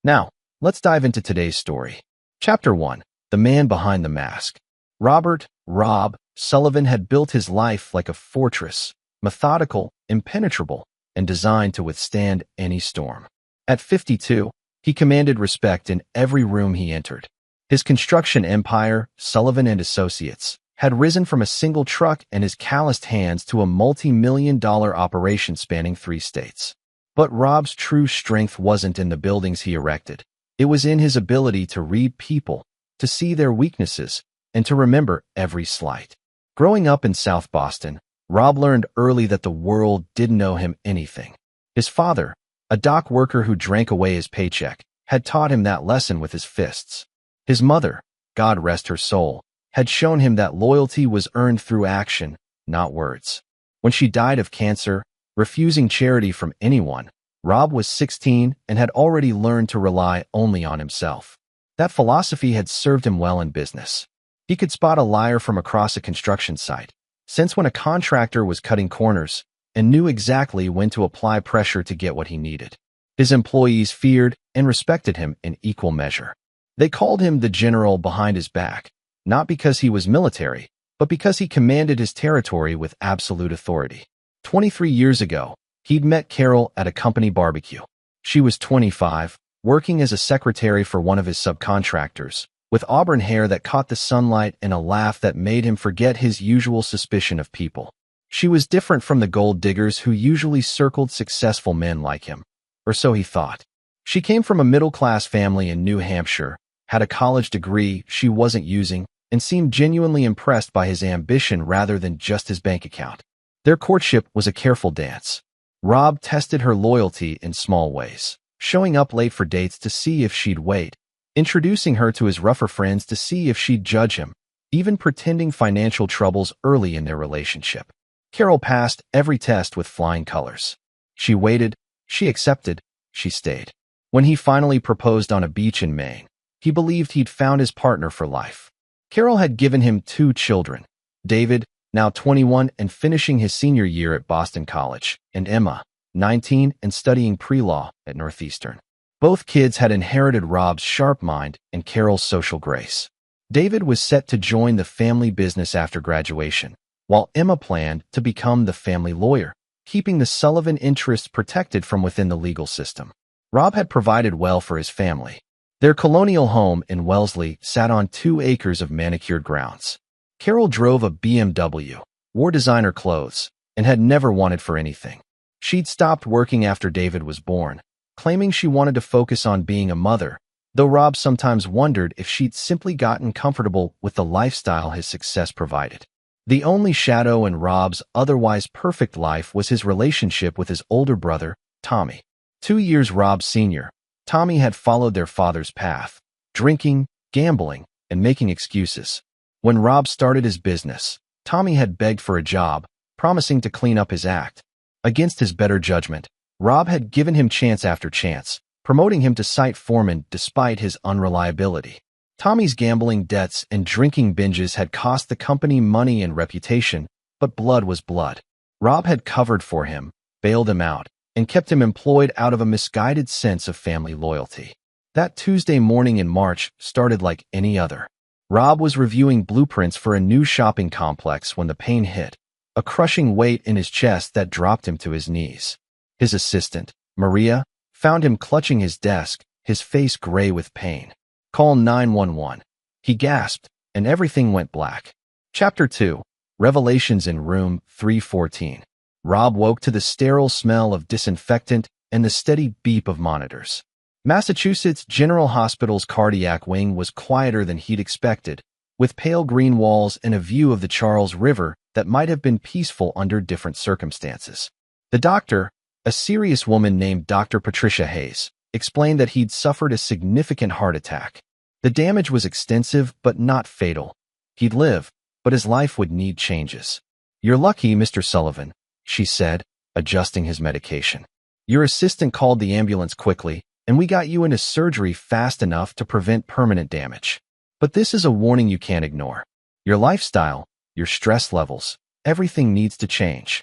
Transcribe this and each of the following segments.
Now, let's dive into today's story. Chapter 1. The Man Behind the Mask. Rob Sullivan had built his life like a fortress, methodical, impenetrable, and designed to withstand any storm. At 52, he commanded respect in every room he entered. His construction empire, Sullivan and Associates, had risen from a single truck and his calloused hands to a multi-million-dollar operation spanning 3 states. But Rob's true strength wasn't in the buildings he erected. It was in his ability to read people, to see their weaknesses, and to remember every slight. Growing up in South Boston, Rob learned early that the world didn't owe him anything. His father, a dock worker who drank away his paycheck, had taught him that lesson with his fists. His mother, God rest her soul, had shown him that loyalty was earned through action, not words. When she died of cancer, refusing charity from anyone, Rob was 16 and had already learned to rely only on himself. That philosophy had served him well in business. He could spot a liar from across a construction site, sense when a contractor was cutting corners, and knew exactly when to apply pressure to get what he needed. His employees feared and respected him in equal measure. They called him the general behind his back, not because he was military, but because he commanded his territory with absolute authority. 23 years ago, he'd met Carol at a company barbecue. She was 25, working as a secretary for one of his subcontractors, with auburn hair that caught the sunlight and a laugh that made him forget his usual suspicion of people. She was different from the gold diggers who usually circled successful men like him, or so he thought. She came from a middle-class family in New Hampshire, had a college degree she wasn't using, and seemed genuinely impressed by his ambition rather than just his bank account. Their courtship was a careful dance. Rob tested her loyalty in small ways, showing up late for dates to see if she'd wait, introducing her to his rougher friends to see if she'd judge him, even pretending financial troubles early in their relationship. Carol passed every test with flying colors. She waited, she accepted, she stayed. When he finally proposed on a beach in Maine, he believed he'd found his partner for life. Carol had given him 2 children, David, now 21 and finishing his senior year at Boston College, and Emma, 19 and studying pre-law at Northeastern. Both kids had inherited Rob's sharp mind and Carol's social grace. David was set to join the family business after graduation, while Emma planned to become the family lawyer, keeping the Sullivan interests protected from within the legal system. Rob had provided well for his family. Their colonial home in Wellesley sat on 2 acres of manicured grounds. Carol drove a BMW, wore designer clothes, and had never wanted for anything. She'd stopped working after David was born, claiming she wanted to focus on being a mother, though Rob sometimes wondered if she'd simply gotten comfortable with the lifestyle his success provided. The only shadow in Rob's otherwise perfect life was his relationship with his older brother, Tommy. 2 years Rob's senior, Tommy had followed their father's path, drinking, gambling, and making excuses. When Rob started his business, Tommy had begged for a job, promising to clean up his act. Against his better judgment, Rob had given him chance after chance, promoting him to site foreman despite his unreliability. Tommy's gambling debts and drinking binges had cost the company money and reputation, but blood was blood. Rob had covered for him, bailed him out, and kept him employed out of a misguided sense of family loyalty. That Tuesday morning in March started like any other. Rob was reviewing blueprints for a new shopping complex when the pain hit, a crushing weight in his chest that dropped him to his knees. His assistant, Maria, found him clutching his desk, his face gray with pain. "Call 911. He gasped, and everything went black. Chapter 2. Revelations in Room 314. Rob woke to the sterile smell of disinfectant and the steady beep of monitors. Massachusetts General Hospital's cardiac wing was quieter than he'd expected, with pale green walls and a view of the Charles River that might have been peaceful under different circumstances. The doctor, a serious woman named Dr. Patricia Hayes, explained that he'd suffered a significant heart attack. The damage was extensive but not fatal. He'd live, but his life would need changes. "You're lucky, Mr. Sullivan," she said, adjusting his medication. "Your assistant called the ambulance quickly, and we got you into surgery fast enough to prevent permanent damage. But this is a warning you can't ignore. Your lifestyle, your stress levels, everything needs to change."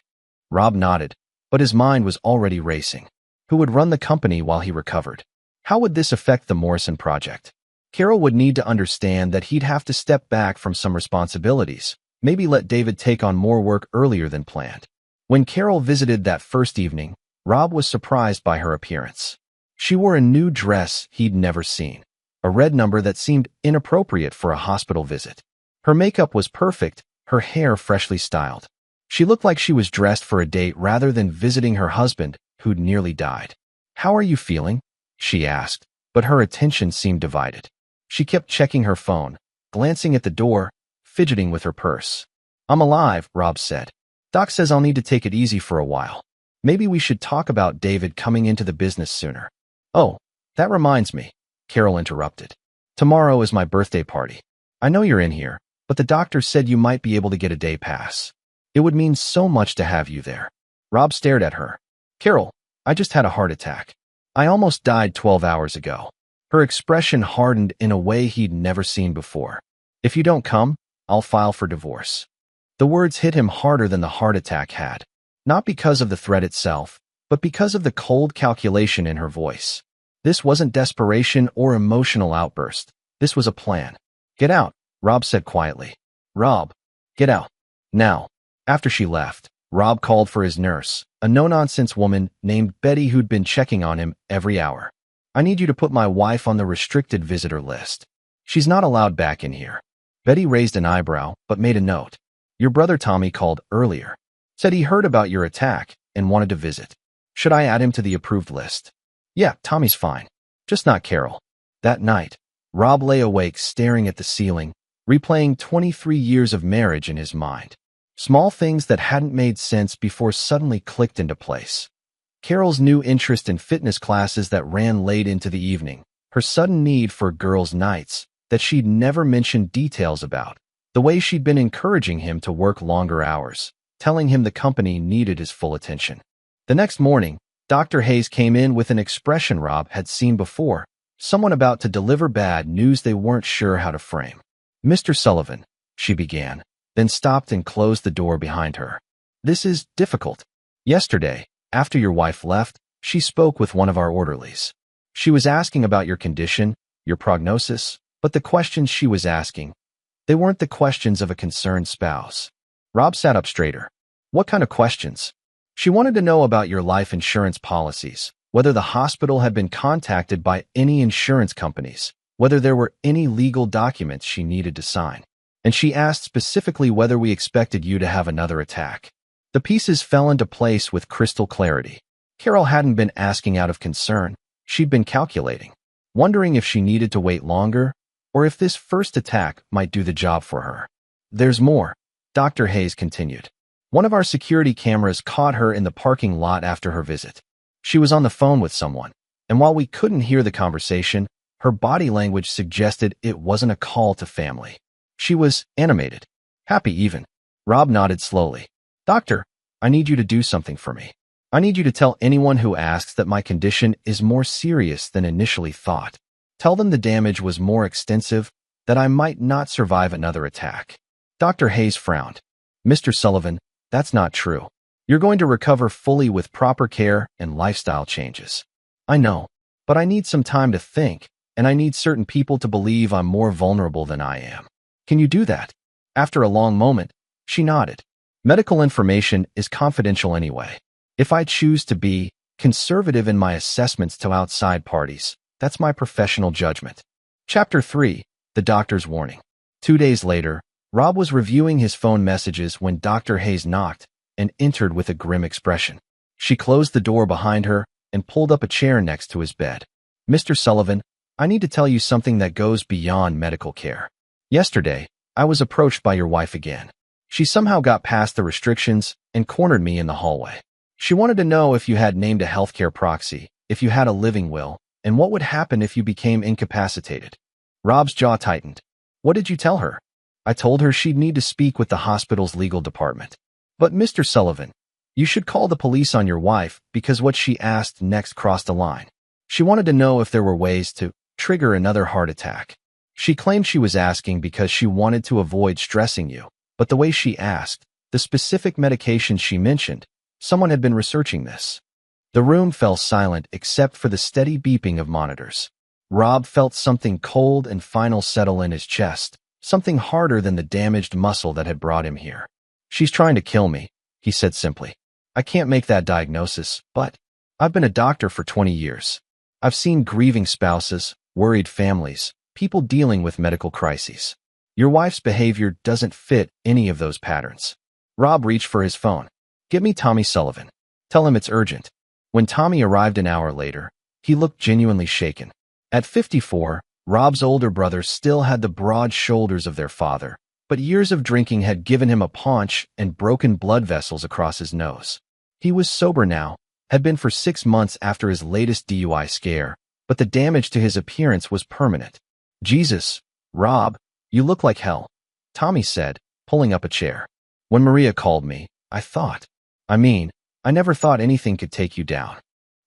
Rob nodded, but his mind was already racing. Who would run the company while he recovered? How would this affect the Morrison project? Carol would need to understand that he'd have to step back from some responsibilities, maybe let David take on more work earlier than planned. When Carol visited that first evening, Rob was surprised by her appearance. She wore a new dress he'd never seen, a red number that seemed inappropriate for a hospital visit. Her makeup was perfect, her hair freshly styled. She looked like she was dressed for a date rather than visiting her husband, who'd nearly died. "How are you feeling?" she asked, but her attention seemed divided. She kept checking her phone, glancing at the door, fidgeting with her purse. "I'm alive," Rob said. "Doc says I'll need to take it easy for a while. Maybe we should talk about David coming into the business sooner." "Oh, that reminds me," Carol interrupted. "Tomorrow is my birthday party. I know you're in here, but the doctor said you might be able to get a day pass. It would mean so much to have you there." Rob stared at her. "Carol, I just had a heart attack. I almost died 12 hours ago." Her expression hardened in a way he'd never seen before. "If you don't come, I'll file for divorce." The words hit him harder than the heart attack had, not because of the threat itself, but because of the cold calculation in her voice. This wasn't desperation or emotional outburst. This was a plan. "Get out," Rob said quietly. "Rob, get out. Now." After she left, Rob called for his nurse, a no-nonsense woman named Betty who'd been checking on him every hour. "I need you to put my wife on the restricted visitor list. She's not allowed back in here." Betty raised an eyebrow, but made a note. "Your brother Tommy called earlier. Said he heard about your attack and wanted to visit. Should I add him to the approved list?" "Yeah, Tommy's fine. Just not Carol." That night, Rob lay awake staring at the ceiling, replaying 23 years of marriage in his mind. Small things that hadn't made sense before suddenly clicked into place. Carol's new interest in fitness classes that ran late into the evening, her sudden need for girls' nights that she'd never mentioned details about, the way she'd been encouraging him to work longer hours, telling him the company needed his full attention. The next morning, Dr. Hayes came in with an expression Rob had seen before, someone about to deliver bad news they weren't sure how to frame. "Mr. Sullivan," she began, then stopped and closed the door behind her. "This is difficult. Yesterday, after your wife left, she spoke with one of our orderlies. She was asking about your condition, your prognosis, but the questions she was asking, they weren't the questions of a concerned spouse." Rob sat up straighter. "What kind of questions?" "She wanted to know about your life insurance policies, whether the hospital had been contacted by any insurance companies, whether there were any legal documents she needed to sign. And she asked specifically whether we expected you to have another attack." The pieces fell into place with crystal clarity. Carol hadn't been asking out of concern. She'd been calculating, wondering if she needed to wait longer, or if this first attack might do the job for her. "There's more," Dr. Hayes continued. "One of our security cameras caught her in the parking lot after her visit. She was on the phone with someone, and while we couldn't hear the conversation, her body language suggested it wasn't a call to family. She was animated, happy even." Rob nodded slowly. "Doctor, I need you to do something for me. I need you to tell anyone who asks that my condition is more serious than initially thought. Tell them the damage was more extensive, that I might not survive another attack." Dr. Hayes frowned. "Mr. Sullivan, that's not true. You're going to recover fully with proper care and lifestyle changes." "I know, but I need some time to think, and I need certain people to believe I'm more vulnerable than I am. Can you do that?" After a long moment, she nodded. "Medical information is confidential anyway. If I choose to be conservative in my assessments to outside parties, that's my professional judgment." Chapter 3. The Doctor's Warning. 2 days later, Rob was reviewing his phone messages when Dr. Hayes knocked and entered with a grim expression. She closed the door behind her and pulled up a chair next to his bed. "Mr. Sullivan, I need to tell you something that goes beyond medical care. Yesterday, I was approached by your wife again. She somehow got past the restrictions and cornered me in the hallway. She wanted to know if you had named a healthcare proxy, if you had a living will, and what would happen if you became incapacitated." Rob's jaw tightened. "What did you tell her?" "I told her she'd need to speak with the hospital's legal department." "But Mr. Sullivan, you should call the police on your wife because what she asked next crossed a line. She wanted to know if there were ways to trigger another heart attack. She claimed she was asking because she wanted to avoid stressing you, but the way she asked, the specific medications she mentioned, someone had been researching this." The room fell silent except for the steady beeping of monitors. Rob felt something cold and final settle in his chest, something harder than the damaged muscle that had brought him here. "She's trying to kill me," he said simply. "I can't make that diagnosis, but I've been a doctor for 20 years. I've seen grieving spouses, worried families, people dealing with medical crises. Your wife's behavior doesn't fit any of those patterns." Rob reached for his phone. "Get me Tommy Sullivan. Tell him it's urgent." When Tommy arrived an hour later, he looked genuinely shaken. At 54, Rob's older brother still had the broad shoulders of their father, but years of drinking had given him a paunch and broken blood vessels across his nose. He was sober now, had been for 6 months after his latest DUI scare, but the damage to his appearance was permanent. "Jesus, Rob, you look like hell," Tommy said, pulling up a chair. "When Maria called me, I never thought anything could take you down."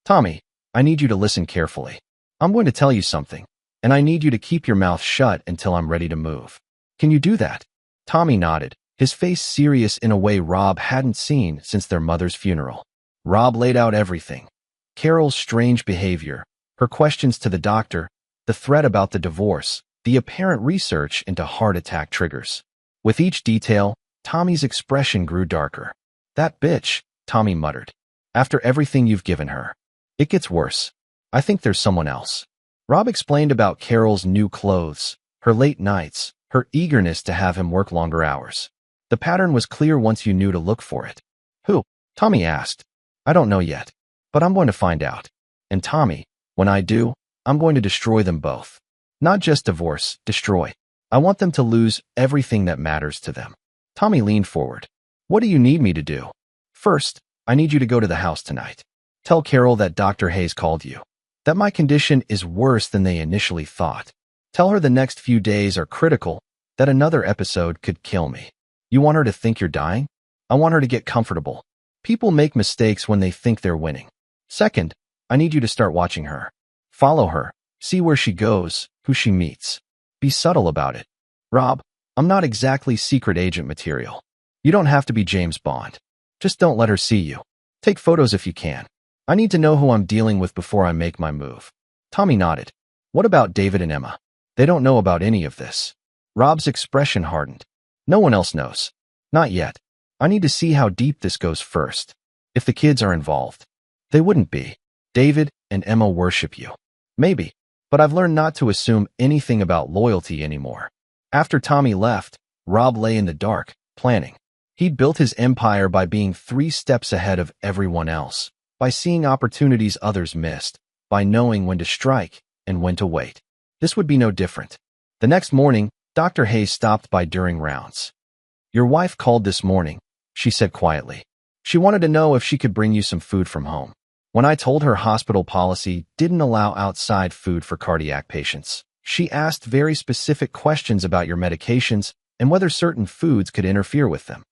"Tommy, I need you to listen carefully. I'm going to tell you something, and I need you to keep your mouth shut until I'm ready to move. Can you do that?" Tommy nodded, his face serious in a way Rob hadn't seen since their mother's funeral. Rob laid out everything. Carol's strange behavior, her questions to the doctor, the threat about the divorce, the apparent research into heart attack triggers. With each detail, Tommy's expression grew darker. "That bitch," Tommy muttered. "After everything you've given her. It gets worse. I think there's someone else." Rob explained about Carol's new clothes, her late nights, her eagerness to have him work longer hours. The pattern was clear once you knew to look for it. "Who?" Tommy asked. "I don't know yet, but I'm going to find out. And Tommy, when I do, I'm going to destroy them both. Not just divorce, destroy. I want them to lose everything that matters to them." Tommy leaned forward. "What do you need me to do?" "First, I need you to go to the house tonight. Tell Carol that Dr. Hayes called you. That my condition is worse than they initially thought. Tell her the next few days are critical, that another episode could kill me. You want her to think you're dying? I want her to get comfortable. People make mistakes when they think they're winning. Second, I need you to start watching her. Follow her, see where she goes, who she meets. Be subtle about it. Rob, I'm not exactly secret agent material. You don't have to be James Bond. Just don't let her see you. Take photos if you can. I need to know who I'm dealing with before I make my move." Tommy nodded. "What about David and Emma? They don't know about any of this." Rob's expression hardened. "No one else knows. Not yet. I need to see how deep this goes first. If the kids are involved. They wouldn't be. David and Emma worship you. Maybe, but I've learned not to assume anything about loyalty anymore." After Tommy left, Rob lay in the dark, planning. He'd built his empire by being 3 steps ahead of everyone else, by seeing opportunities others missed, by knowing when to strike and when to wait. This would be no different. The next morning, Dr. Hayes stopped by during rounds. "Your wife called this morning," she said quietly. "She wanted to know if she could bring you some food from home. When I told her hospital policy didn't allow outside food for cardiac patients, she asked very specific questions about your medications and whether certain foods could interfere with them."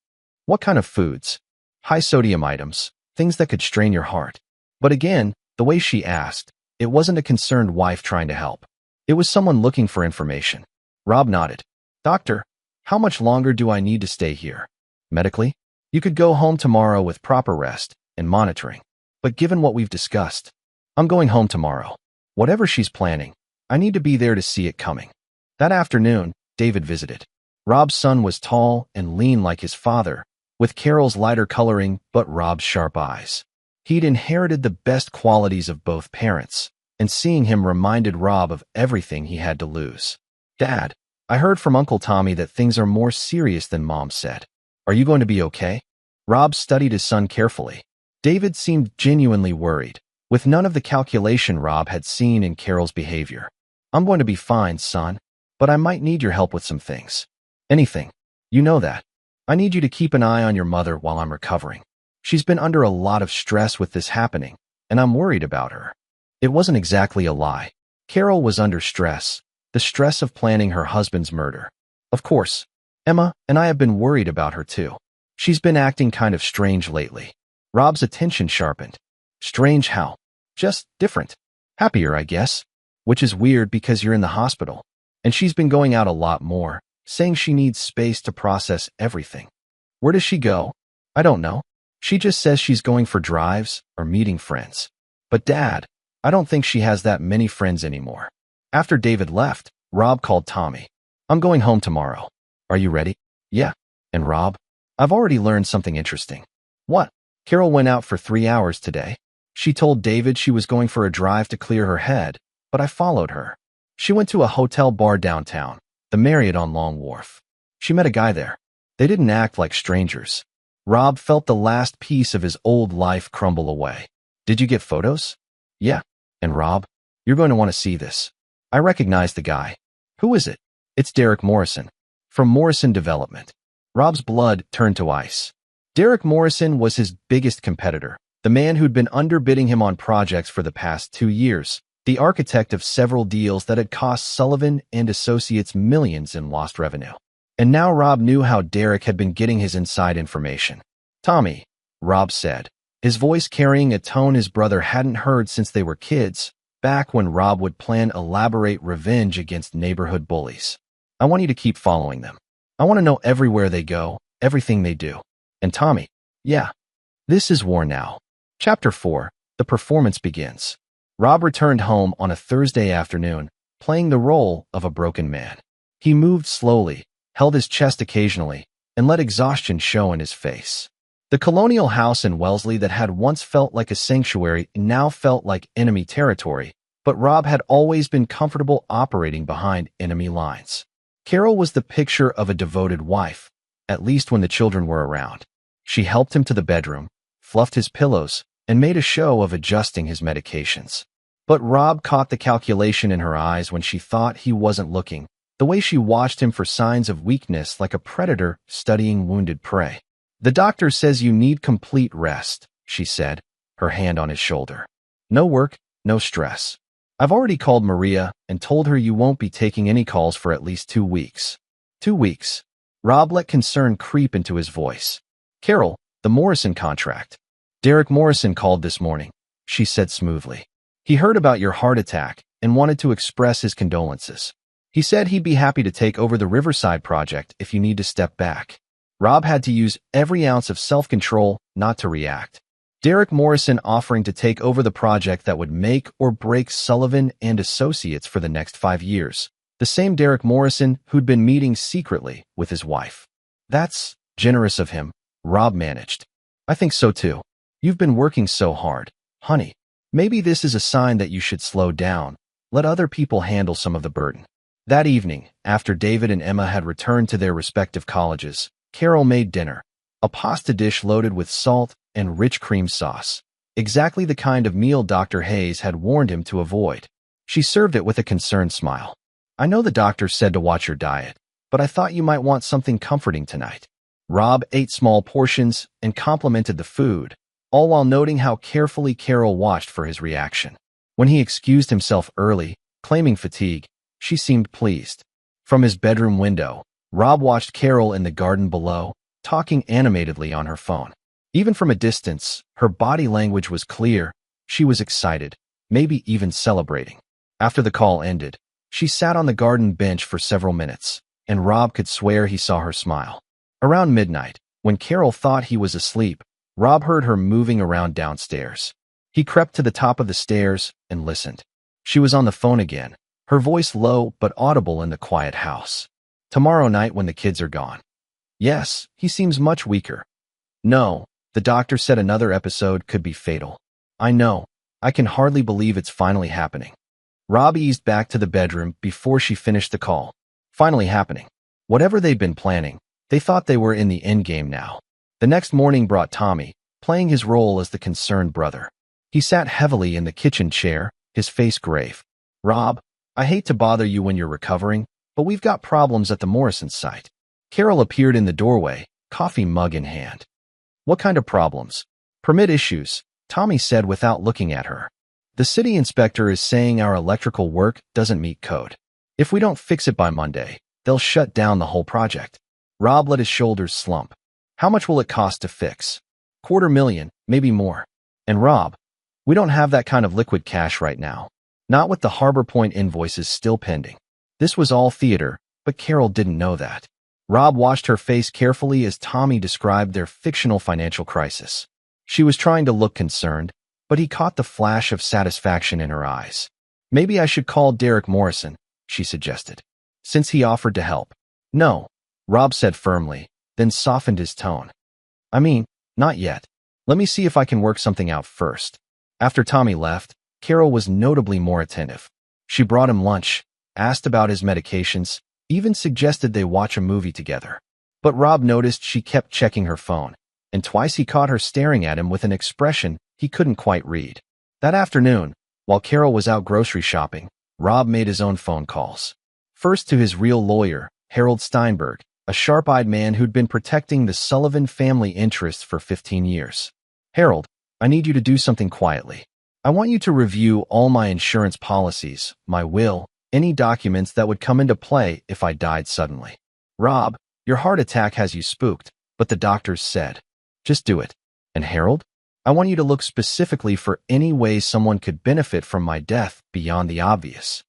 "What kind of foods?" "High sodium items, things that could strain your heart." But again, the way she asked, it wasn't a concerned wife trying to help. It was someone looking for information. Rob nodded. "Doctor, how much longer do I need to stay here? Medically? You could go home tomorrow with proper rest and monitoring. But given what we've discussed, I'm going home tomorrow. Whatever she's planning, I need to be there to see it coming." That afternoon, David visited. Rob's son was tall and lean like his father, with Carol's lighter coloring but Rob's sharp eyes. He'd inherited the best qualities of both parents, and seeing him reminded Rob of everything he had to lose. "Dad, I heard from Uncle Tommy that things are more serious than Mom said. Are you going to be okay?" Rob studied his son carefully. David seemed genuinely worried, with none of the calculation Rob had seen in Carol's behavior. "I'm going to be fine, son, but I might need your help with some things." "Anything. You know that. I need you to keep an eye on your mother while I'm recovering. She's been under a lot of stress with this happening, and I'm worried about her." It wasn't exactly a lie. Carol was under stress, the stress of planning her husband's murder. Of course, Emma and I have been worried about her too. She's been acting kind of strange lately. Rob's attention sharpened. "Strange how?" "Just different. Happier, I guess. Which is weird because you're in the hospital. And she's been going out a lot more, saying she needs space to process everything." "Where does she go?" "I don't know. She just says she's going for drives or meeting friends. But Dad, I don't think she has that many friends anymore. After David left, Rob called Tommy. I'm going home tomorrow. Are you ready? Yeah. And Rob? I've already learned something interesting. What? Carol went out for 3 hours today. She told David she was going for a drive to clear her head, but I followed her. She went to a hotel bar downtown, the Marriott on Long Wharf. She met a guy there. They didn't act like strangers. Rob felt the last piece of his old life crumble away. Did you get photos? Yeah. And Rob? You're going to want to see this. I recognize the guy. Who is it? It's Derek Morrison. From Morrison Development. Rob's blood turned to ice. Derek Morrison was his biggest competitor, the man who'd been underbidding him on projects for the past 2 years, the architect of several deals that had cost Sullivan and Associates millions in lost revenue. And now Rob knew how Derek had been getting his inside information. Tommy, Rob said, his voice carrying a tone his brother hadn't heard since they were kids, back when Rob would plan elaborate revenge against neighborhood bullies. I want you to keep following them. I want to know everywhere they go, everything they do. And Tommy, yeah. This is war now. Chapter 4, the performance begins. Rob returned home on a Thursday afternoon, playing the role of a broken man. He moved slowly, held his chest occasionally, and let exhaustion show in his face. The colonial house in Wellesley that had once felt like a sanctuary now felt like enemy territory, but Rob had always been comfortable operating behind enemy lines. Carol was the picture of a devoted wife, at least when the children were around. She helped him to the bedroom, fluffed his pillows, and made a show of adjusting his medications. But Rob caught the calculation in her eyes when she thought he wasn't looking, the way she watched him for signs of weakness like a predator studying wounded prey. The doctor says you need complete rest, she said, her hand on his shoulder. No work, no stress. I've already called Maria and told her you won't be taking any calls for at least 2 weeks. 2 weeks. Rob let concern creep into his voice. Carol, the Morrison contract. Derek Morrison called this morning, she said smoothly. He heard about your heart attack and wanted to express his condolences. He said he'd be happy to take over the Riverside project if you need to step back. Rob had to use every ounce of self-control not to react. Derek Morrison offering to take over the project that would make or break Sullivan and Associates for the next 5 years. The same Derek Morrison who'd been meeting secretly with his wife. That's generous of him, Rob managed. I think so too. You've been working so hard, honey. Maybe this is a sign that you should slow down. Let other people handle some of the burden. That evening, after David and Emma had returned to their respective colleges, Carol made dinner, a pasta dish loaded with salt and rich cream sauce, exactly the kind of meal Dr. Hayes had warned him to avoid. She served it with a concerned smile. I know the doctor said to watch your diet, but I thought you might want something comforting tonight. Rob ate small portions and complimented the food, all while noting how carefully Carol watched for his reaction. When he excused himself early, claiming fatigue, she seemed pleased. From his bedroom window, Rob watched Carol in the garden below, talking animatedly on her phone. Even from a distance, her body language was clear. She was excited, maybe even celebrating. After the call ended, she sat on the garden bench for several minutes, and Rob could swear he saw her smile. Around midnight, when Carol thought he was asleep, Rob heard her moving around downstairs. He crept to the top of the stairs and listened. She was on the phone again, her voice low but audible in the quiet house. Tomorrow night when the kids are gone. Yes, he seems much weaker. No, the doctor said another episode could be fatal. I know. I can hardly believe it's finally happening. Rob eased back to the bedroom before she finished the call. Finally happening. Whatever they'd been planning, they thought they were in the endgame now. The next morning brought Tommy, playing his role as the concerned brother. He sat heavily in the kitchen chair, his face grave. Rob, I hate to bother you when you're recovering, but we've got problems at the Morrison site. Carol appeared in the doorway, coffee mug in hand. What kind of problems? Permit issues, Tommy said without looking at her. The city inspector is saying our electrical work doesn't meet code. If we don't fix it by Monday, they'll shut down the whole project. Rob let his shoulders slump. How much will it cost to fix? $250,000, maybe more. And Rob, we don't have that kind of liquid cash right now. Not with the Harbor Point invoices still pending. This was all theater, but Carol didn't know that. Rob watched her face carefully as Tommy described their fictional financial crisis. She was trying to look concerned, but he caught the flash of satisfaction in her eyes. Maybe I should call Derek Morrison, she suggested, since he offered to help. No, Rob said firmly, then softened his tone. I mean, not yet. Let me see if I can work something out first. After Tommy left, Carol was notably more attentive. She brought him lunch, asked about his medications, even suggested they watch a movie together. But Rob noticed she kept checking her phone, and twice he caught her staring at him with an expression he couldn't quite read. That afternoon, while Carol was out grocery shopping, Rob made his own phone calls. First to his real lawyer, Harold Steinberg, a sharp-eyed man who'd been protecting the Sullivan family interests for 15 years. Harold, I need you to do something quietly. I want you to review all my insurance policies, my will, any documents that would come into play if I died suddenly. Rob, your heart attack has you spooked, but the doctors said, just do it. And Harold, I want you to look specifically for any ways someone could benefit from my death beyond the obvious.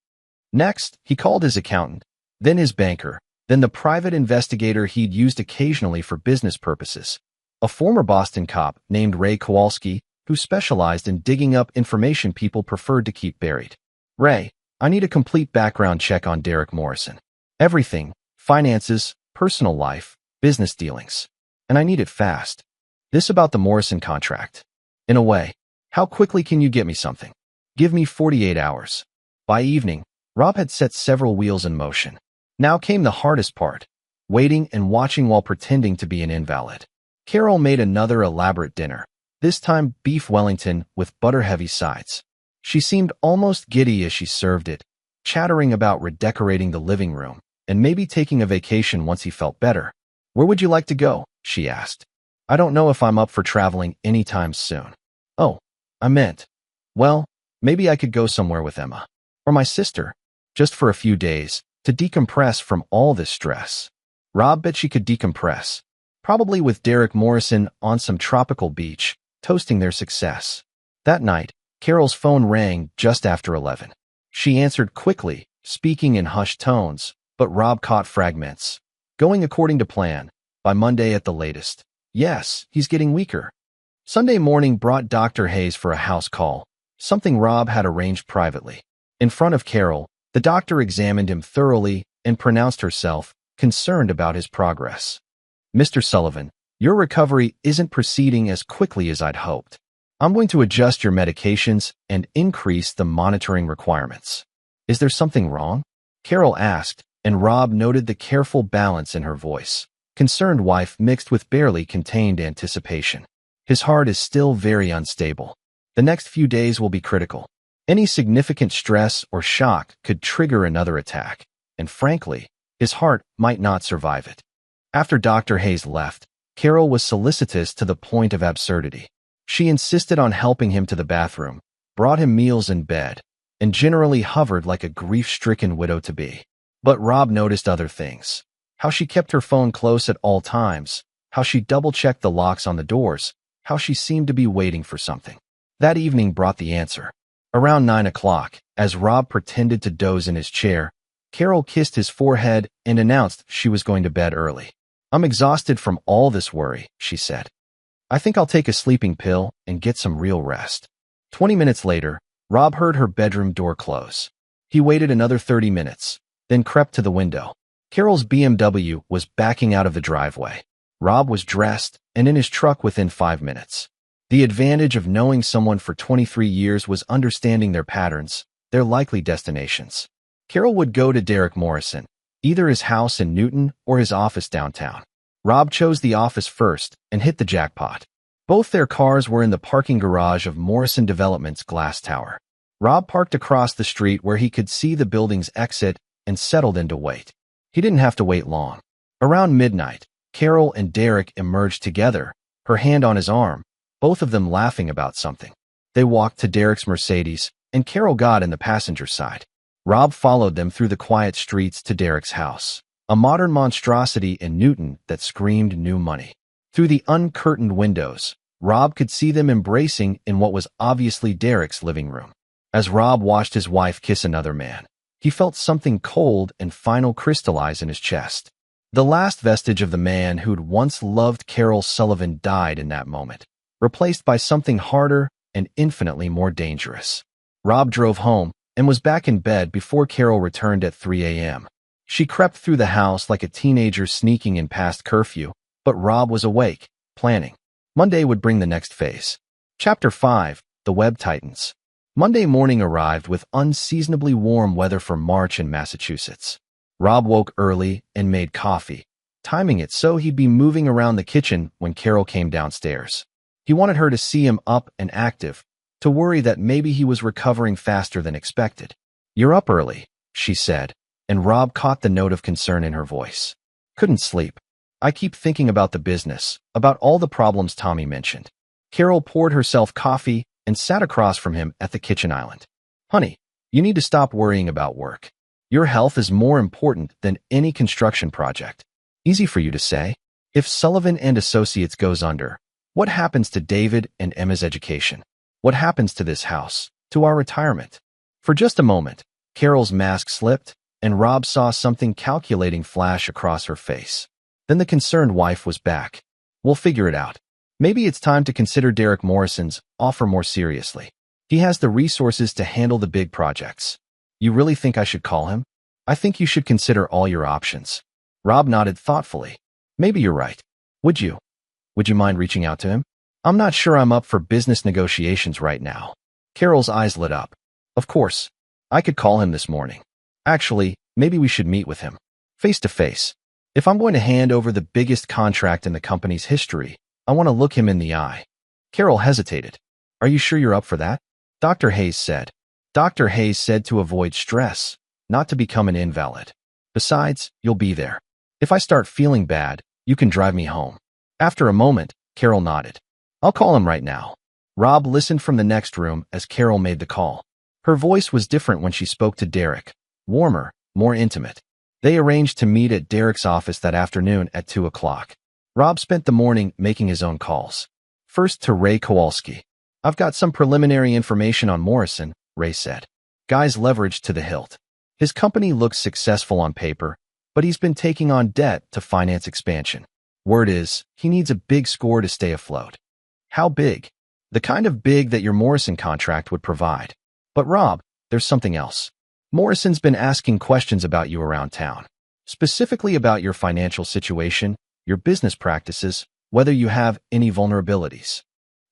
Next, he called his accountant, then his banker, then the private investigator he'd used occasionally for business purposes, a former Boston cop named Ray Kowalski who specialized in digging up information people preferred to keep buried. Ray, I need a complete background check on Derek Morrison. Everything, finances, personal life, business dealings. And I need it fast. This about the Morrison contract. In a way, how quickly can you get me something? Give me 48 hours. By evening, Rob had set several wheels in motion. Now came the hardest part, waiting and watching while pretending to be an invalid. Carol made another elaborate dinner, this time beef Wellington with butter-heavy sides. She seemed almost giddy as she served it, chattering about redecorating the living room and maybe taking a vacation once he felt better. Where would you like to go? She asked. I don't know if I'm up for traveling anytime soon. Oh, I meant, well, maybe I could go somewhere with Emma. Or my sister, just for a few days, to decompress from all this stress. Rob bet she could decompress, probably with Derek Morrison on some tropical beach, toasting their success. That night, Carol's phone rang just after 11. She answered quickly, speaking in hushed tones, but Rob caught fragments. Going according to plan, by Monday at the latest. Yes, he's getting weaker. Sunday morning brought Dr. Hayes for a house call, something Rob had arranged privately. In front of Carol, the doctor examined him thoroughly and pronounced herself, concerned about his progress. Mr. Sullivan, your recovery isn't proceeding as quickly as I'd hoped. I'm going to adjust your medications and increase the monitoring requirements. Is there something wrong? Carol asked, and Rob noted the careful balance in her voice. Concerned wife mixed with barely contained anticipation. His heart is still very unstable. The next few days will be critical. Any significant stress or shock could trigger another attack, and frankly, his heart might not survive it. After Dr. Hayes left, Carol was solicitous to the point of absurdity. She insisted on helping him to the bathroom, brought him meals in bed, and generally hovered like a grief-stricken widow-to-be. But Rob noticed other things. How she kept her phone close at all times, how she double-checked the locks on the doors, how she seemed to be waiting for something. That evening brought the answer. Around 9 o'clock, as Rob pretended to doze in his chair, Carol kissed his forehead and announced she was going to bed early. I'm exhausted from all this worry, she said. I think I'll take a sleeping pill and get some real rest. 20 minutes later, Rob heard her bedroom door close. He waited another 30 minutes, then crept to the window. Carol's BMW was backing out of the driveway. Rob was dressed and in his truck within 5 minutes. The advantage of knowing someone for 23 years was understanding their patterns, their likely destinations. Carol would go to Derek Morrison, either his house in Newton or his office downtown. Rob chose the office first and hit the jackpot. Both their cars were in the parking garage of Morrison Development's glass tower. Rob parked across the street where he could see the building's exit and settled in to wait. He didn't have to wait long. Around midnight, Carol and Derek emerged together, her hand on his arm, both of them laughing about something. They walked to Derek's Mercedes, and Carol got in the passenger side. Rob followed them through the quiet streets to Derek's house, a modern monstrosity in Newton that screamed new money. Through the uncurtained windows, Rob could see them embracing in what was obviously Derek's living room. As Rob watched his wife kiss another man, he felt something cold and final crystallize in his chest. The last vestige of the man who'd once loved Carol Sullivan died in that moment. replaced by something harder and infinitely more dangerous. Rob drove home and was back in bed before Carol returned at 3 a.m. She crept through the house like a teenager sneaking in past curfew, but Rob was awake, planning. Monday would bring the next phase. Chapter 5. The Web Titans. Monday morning arrived with unseasonably warm weather for March in Massachusetts. Rob woke early and made coffee, timing it so he'd be moving around the kitchen when Carol came downstairs. He wanted her to see him up and active, to worry that maybe he was recovering faster than expected. "You're up early," she said, and Rob caught the note of concern in her voice. "Couldn't sleep. I keep thinking about the business, about all the problems Tommy mentioned." Carol poured herself coffee and sat across from him at the kitchen island. "Honey, you need to stop worrying about work. Your health is more important than any construction project." Easy for you to say. If Sullivan and Associates goes under, what happens to David and Emma's education? What happens to this house, to our retirement? For just a moment, Carol's mask slipped, and Rob saw something calculating flash across her face. Then the concerned wife was back. "We'll figure it out. Maybe it's time to consider Derek Morrison's offer more seriously. He has the resources to handle the big projects." "You really think I should call him?" "I think you should consider all your options." Rob nodded thoughtfully. "Maybe you're right. Would you mind reaching out to him?" "I'm not sure I'm up for business negotiations right now." Carol's eyes lit up. "Of course. I could call him this morning. Actually, maybe we should meet with him. Face to face. If I'm going to hand over the biggest contract in the company's history, I want to look him in the eye." Carol hesitated. "Are you sure you're up for that?" Dr. Hayes said. Dr. Hayes said to avoid stress, not to become an invalid. "Besides, you'll be there. If I start feeling bad, you can drive me home." After a moment, Carol nodded. "I'll call him right now." Rob listened from the next room as Carol made the call. Her voice was different when she spoke to Derek, warmer, more intimate. They arranged to meet at Derek's office that afternoon at 2 o'clock. Rob spent the morning making his own calls. First to Ray Kowalski. "I've got some preliminary information on Morrison," Ray said. "Guy's leveraged to the hilt. His company looks successful on paper, but he's been taking on debt to finance expansion. Word is, he needs a big score to stay afloat." "How big?" "The kind of big that your Morrison contract would provide." "But Rob, there's something else. Morrison's been asking questions about you around town, specifically about your financial situation, your business practices, whether you have any vulnerabilities."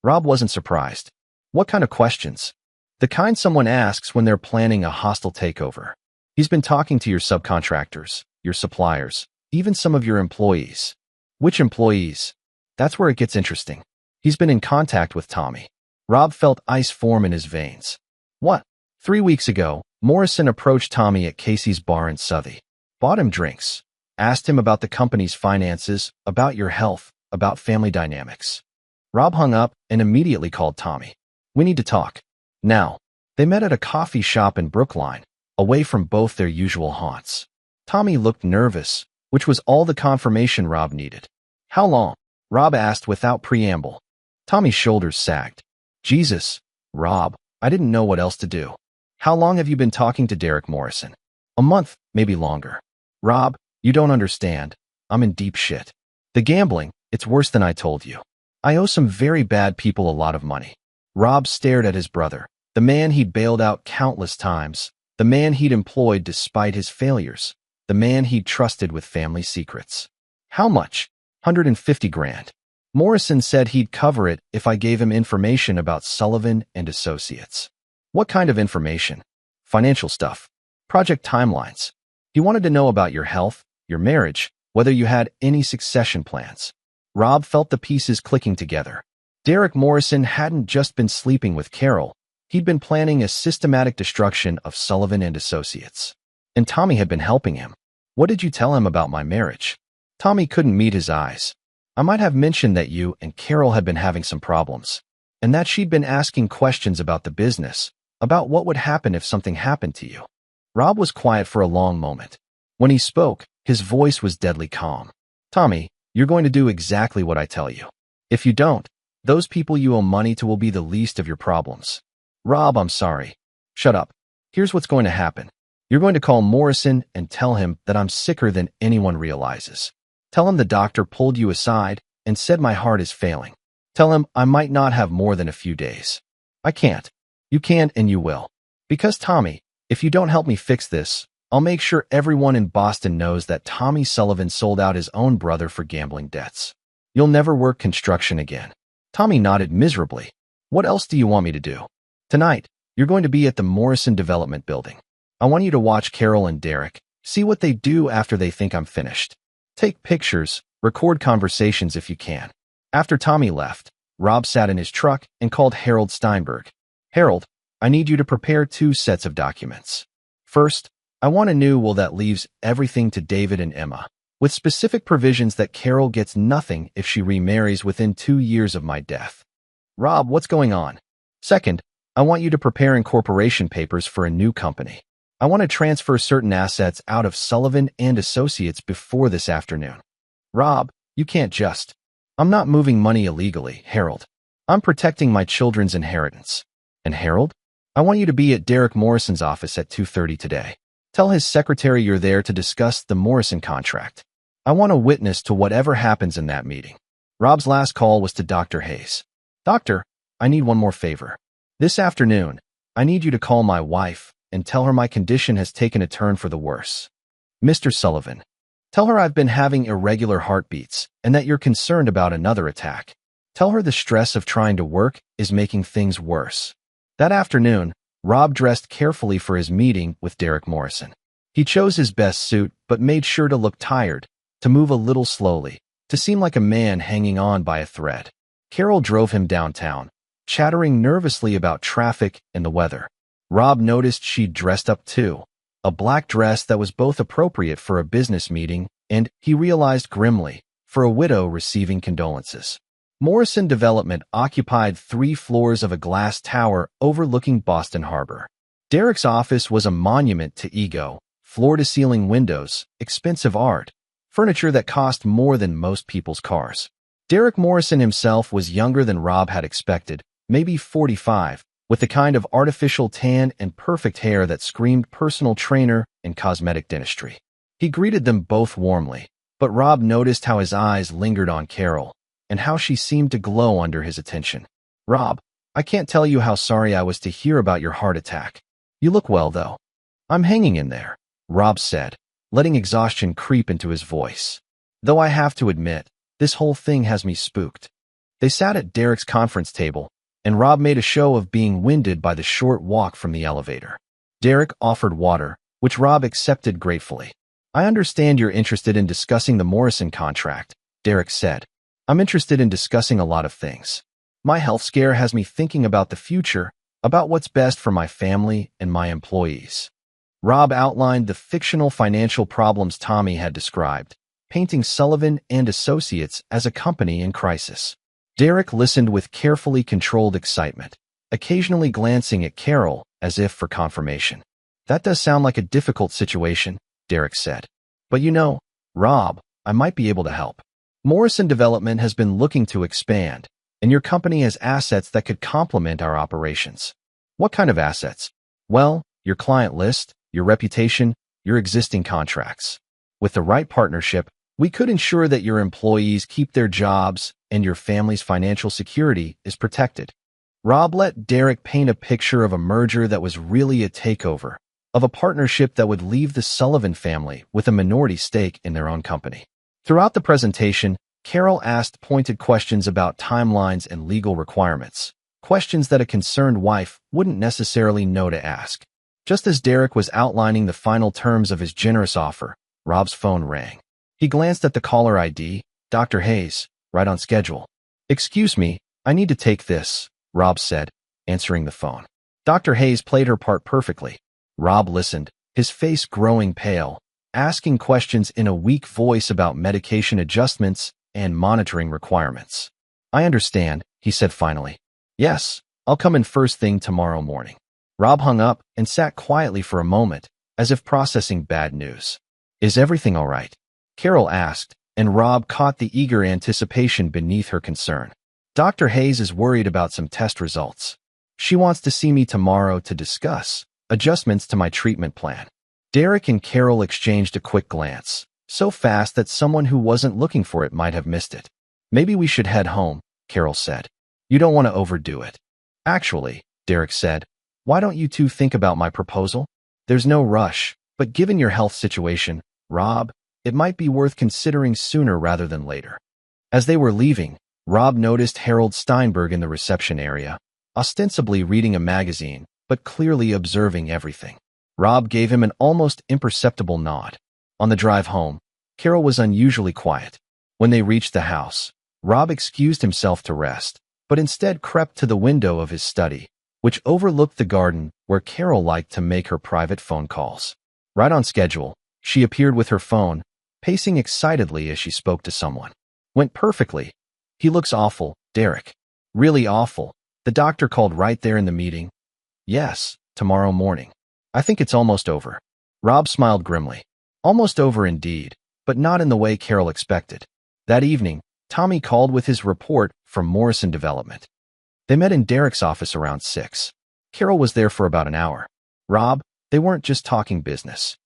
Rob wasn't surprised. "What kind of questions?" "The kind someone asks when they're planning a hostile takeover. He's been talking to your subcontractors, your suppliers, even some of your employees." "Which employees?" "That's where it gets interesting. He's been in contact with Tommy." Rob felt ice form in his veins. "What?" 3 weeks ago, Morrison approached Tommy at Casey's bar in Southie. Bought him drinks. Asked him about the company's finances, about your health, about family dynamics. Rob hung up and immediately called Tommy. "We need to talk. Now." They met at a coffee shop in Brookline, away from both their usual haunts. Tommy looked nervous, which was all the confirmation Rob needed. "How long?" Rob asked without preamble. Tommy's shoulders sagged. "Jesus, Rob, I didn't know what else to do." "How long have you been talking to Derek Morrison?" "A month, maybe longer." "Rob, you don't understand. I'm in deep shit. The gambling, it's worse than I told you. I owe some very bad people a lot of money." Rob stared at his brother, the man he'd bailed out countless times, the man he'd employed despite his failures, the man he'd trusted with family secrets. "How much?" $150 grand. Morrison said he'd cover it if I gave him information about Sullivan and Associates. "What kind of information?" "Financial stuff. Project timelines. He wanted to know about your health, your marriage, whether you had any succession plans." Rob felt the pieces clicking together. Derek Morrison hadn't just been sleeping with Carol. He'd been planning a systematic destruction of Sullivan and Associates. And Tommy had been helping him. "What did you tell him about my marriage?" Tommy couldn't meet his eyes. "I might have mentioned that you and Carol had been having some problems, and that she'd been asking questions about the business, about what would happen if something happened to you." Rob was quiet for a long moment. When he spoke, his voice was deadly calm. "Tommy, you're going to do exactly what I tell you. If you don't, those people you owe money to will be the least of your problems." "Rob, I'm sorry." "Shut up. Here's what's going to happen. You're going to call Morrison and tell him that I'm sicker than anyone realizes. Tell him the doctor pulled you aside and said my heart is failing. Tell him I might not have more than a few days. I can't. You can and you will. Because Tommy, if you don't help me fix this, I'll make sure everyone in Boston knows that Tommy Sullivan sold out his own brother for gambling debts. You'll never work construction again. Tommy nodded miserably. What else do you want me to do? Tonight, you're going to be at the Morrison Development Building. I want you to watch Carol and Derek, see what they do after they think I'm finished. Take pictures, record conversations if you can. After Tommy left, Rob sat in his truck and called Harold Steinberg. Harold, I need you to prepare 2 sets of documents. First, I want a new will that leaves everything to David and Emma, with specific provisions that Carol gets nothing if she remarries within 2 years of my death. Rob, what's going on? Second, I want you to prepare incorporation papers for a new company. I want to transfer certain assets out of Sullivan and Associates before this afternoon. Rob, you can't just. I'm not moving money illegally, Harold. I'm protecting my children's inheritance. And Harold, I want you to be at Derek Morrison's office at 2:30 today. Tell his secretary you're there to discuss the Morrison contract. I want a witness to whatever happens in that meeting. Rob's last call was to Dr. Hayes. Doctor, I need one more favor. This afternoon, I need you to call my wife and tell her my condition has taken a turn for the worse. Mr. Sullivan, tell her I've been having irregular heartbeats and that you're concerned about another attack. Tell her the stress of trying to work is making things worse. That afternoon, Rob dressed carefully for his meeting with Derek Morrison. He chose his best suit but made sure to look tired, to move a little slowly, to seem like a man hanging on by a thread. Carol drove him downtown, chattering nervously about traffic and the weather. Rob noticed she'd dressed up too, a black dress that was both appropriate for a business meeting and, he realized grimly, for a widow receiving condolences. Morrison Development occupied 3 floors of a glass tower overlooking Boston Harbor. Derek's office was a monument to ego, floor-to-ceiling windows, expensive art, furniture that cost more than most people's cars. Derek Morrison himself was younger than Rob had expected, maybe 45, with the kind of artificial tan and perfect hair that screamed personal trainer and cosmetic dentistry. He greeted them both warmly, but Rob noticed how his eyes lingered on Carol, and how she seemed to glow under his attention. Rob, I can't tell you how sorry I was to hear about your heart attack. You look well, though. I'm hanging in there, Rob said, letting exhaustion creep into his voice. Though I have to admit, this whole thing has me spooked. They sat at Derek's conference table, and Rob made a show of being winded by the short walk from the elevator. Derek offered water, which Rob accepted gratefully. I understand you're interested in discussing the Morrison contract, Derek said. I'm interested in discussing a lot of things. My health scare has me thinking about the future, about what's best for my family and my employees. Rob outlined the fictional financial problems Tommy had described, painting Sullivan and Associates as a company in crisis. Derek listened with carefully controlled excitement, occasionally glancing at Carol as if for confirmation. That does sound like a difficult situation, Derek said. But you know, Rob, I might be able to help. Morrison Development has been looking to expand, and your company has assets that could complement our operations. What kind of assets? Well, your client list, your reputation, your existing contracts. With the right partnership, we could ensure that your employees keep their jobs and your family's financial security is protected. Rob let Derek paint a picture of a merger that was really a takeover, of a partnership that would leave the Sullivan family with a minority stake in their own company. Throughout the presentation, Carol asked pointed questions about timelines and legal requirements, questions that a concerned wife wouldn't necessarily know to ask. Just as Derek was outlining the final terms of his generous offer, Rob's phone rang. He glanced at the caller ID, Dr. Hayes, right on schedule. Excuse me, I need to take this, Rob said, answering the phone. Dr. Hayes played her part perfectly. Rob listened, his face growing pale, asking questions in a weak voice about medication adjustments and monitoring requirements. I understand, he said finally. Yes, I'll come in first thing tomorrow morning. Rob hung up and sat quietly for a moment, as if processing bad news. Is everything all right? Carol asked, and Rob caught the eager anticipation beneath her concern. Dr. Hayes is worried about some test results. She wants to see me tomorrow to discuss adjustments to my treatment plan. Derek and Carol exchanged a quick glance, so fast that someone who wasn't looking for it might have missed it. Maybe we should head home, Carol said. You don't want to overdo it. Actually, Derek said, why don't you two think about my proposal? There's no rush, but given your health situation, Rob, it might be worth considering sooner rather than later. As they were leaving, Rob noticed Harold Steinberg in the reception area, ostensibly reading a magazine, but clearly observing everything. Rob gave him an almost imperceptible nod. On the drive home, Carol was unusually quiet. When they reached the house, Rob excused himself to rest, but instead crept to the window of his study, which overlooked the garden where Carol liked to make her private phone calls. Right on schedule, she appeared with her phone, pacing excitedly as she spoke to someone. Went perfectly. He looks awful, Derek. Really awful. The doctor called right there in the meeting. Yes, tomorrow morning. I think it's almost over. Rob smiled grimly. Almost over indeed, but not in the way Carol expected. That evening, Tommy called with his report from Morrison Development. They met in Derek's office around 6. Carol was there for about an hour. Rob, they weren't just talking business.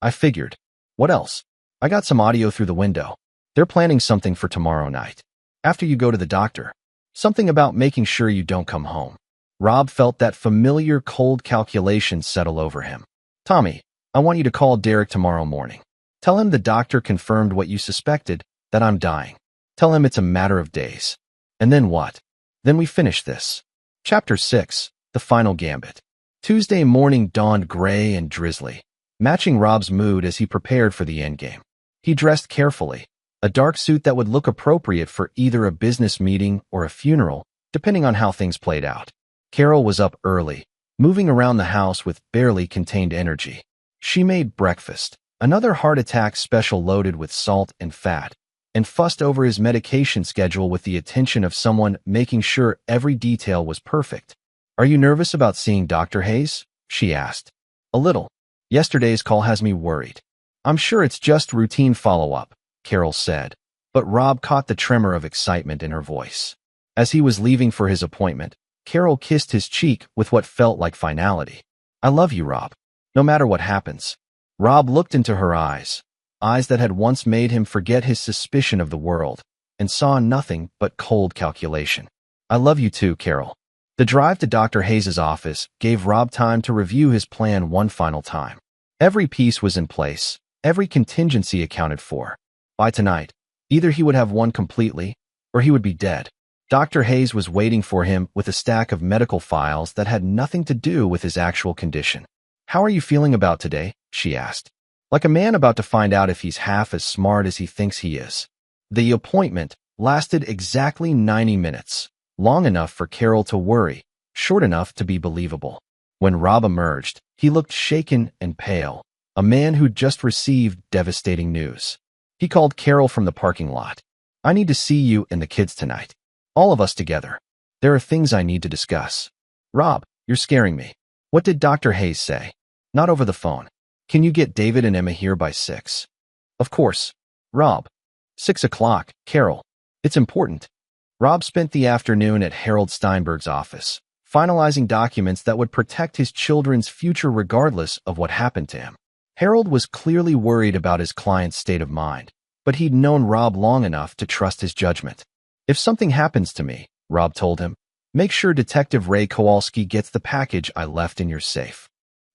I figured. What else? I got some audio through the window. They're planning something for tomorrow night. After you go to the doctor. Something about making sure you don't come home. Rob felt that familiar cold calculation settle over him. Tommy, I want you to call Derek tomorrow morning. Tell him the doctor confirmed what you suspected, that I'm dying. Tell him it's a matter of days. And then what? Then we finish this. Chapter 6, The Final Gambit. Tuesday morning dawned gray and drizzly, matching Rob's mood as he prepared for the endgame. He dressed carefully, a dark suit that would look appropriate for either a business meeting or a funeral, depending on how things played out. Carol was up early, moving around the house with barely contained energy. She made breakfast, another heart attack special loaded with salt and fat, and fussed over his medication schedule with the attention of someone making sure every detail was perfect. Are you nervous about seeing Dr. Hayes? She asked. A little. Yesterday's call has me worried. I'm sure it's just routine follow-up, Carol said, but Rob caught the tremor of excitement in her voice. As he was leaving for his appointment, Carol kissed his cheek with what felt like finality. I love you, Rob. No matter what happens. Rob looked into her eyes that had once made him forget his suspicion of the world, and saw nothing but cold calculation. I love you too, Carol. The drive to Dr. Hayes' office gave Rob time to review his plan one final time. Every piece was in place, every contingency accounted for. By tonight, either he would have won completely, or he would be dead. Dr. Hayes was waiting for him with a stack of medical files that had nothing to do with his actual condition. How are you feeling about today? She asked. Like a man about to find out if he's half as smart as he thinks he is. The appointment lasted exactly 90 minutes, long enough for Carol to worry, short enough to be believable. When Rob emerged, he looked shaken and pale, a man who'd just received devastating news. He called Carol from the parking lot. I need to see you and the kids tonight. All of us together. There are things I need to discuss. Rob, you're scaring me. What did Dr. Hayes say? Not over the phone. Can you get David and Emma here by 6? Of course. Rob. 6 o'clock, Carol. It's important. Rob spent the afternoon at Harold Steinberg's office, finalizing documents that would protect his children's future regardless of what happened to him. Harold was clearly worried about his client's state of mind, but he'd known Rob long enough to trust his judgment. If something happens to me, Rob told him, make sure Detective Ray Kowalski gets the package I left in your safe.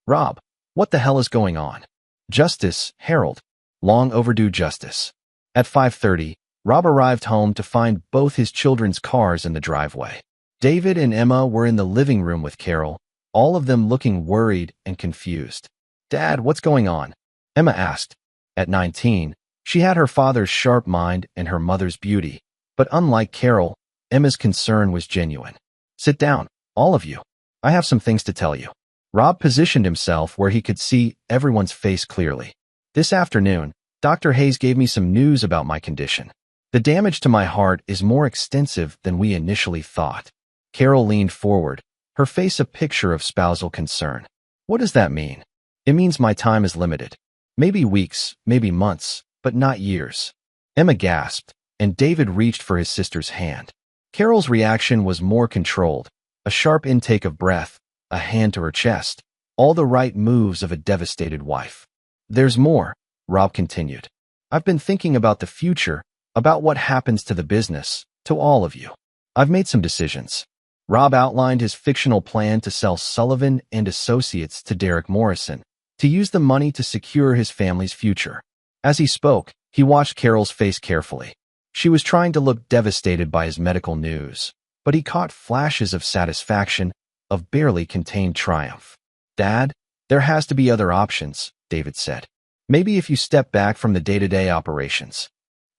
Rob, what the hell is going on? Justice, Harold. Long overdue justice. At 5:30, Rob arrived home to find both his children's cars in the driveway. David and Emma were in the living room with Carol, all of them looking worried and confused. Dad, what's going on? Emma asked. At 19, she had her father's sharp mind and her mother's beauty, but unlike Carol, Emma's concern was genuine. Sit down, all of you. I have some things to tell you. Rob positioned himself where he could see everyone's face clearly. This afternoon, Dr. Hayes gave me some news about my condition. The damage to my heart is more extensive than we initially thought. Carol leaned forward, her face a picture of spousal concern. What does that mean? It means my time is limited. Maybe weeks, maybe months, but not years. Emma gasped, and David reached for his sister's hand. Carol's reaction was more controlled, a sharp intake of breath, a hand to her chest, all the right moves of a devastated wife. There's more, Rob continued. I've been thinking about the future, about what happens to the business, to all of you. I've made some decisions. Rob outlined his fictional plan to sell Sullivan and Associates to Derek Morrison, to use the money to secure his family's future. As he spoke, he watched Carol's face carefully. She was trying to look devastated by his medical news, but he caught flashes of satisfaction, of barely contained triumph. "Dad, there has to be other options," David said. "Maybe if you step back from the day-to-day operations."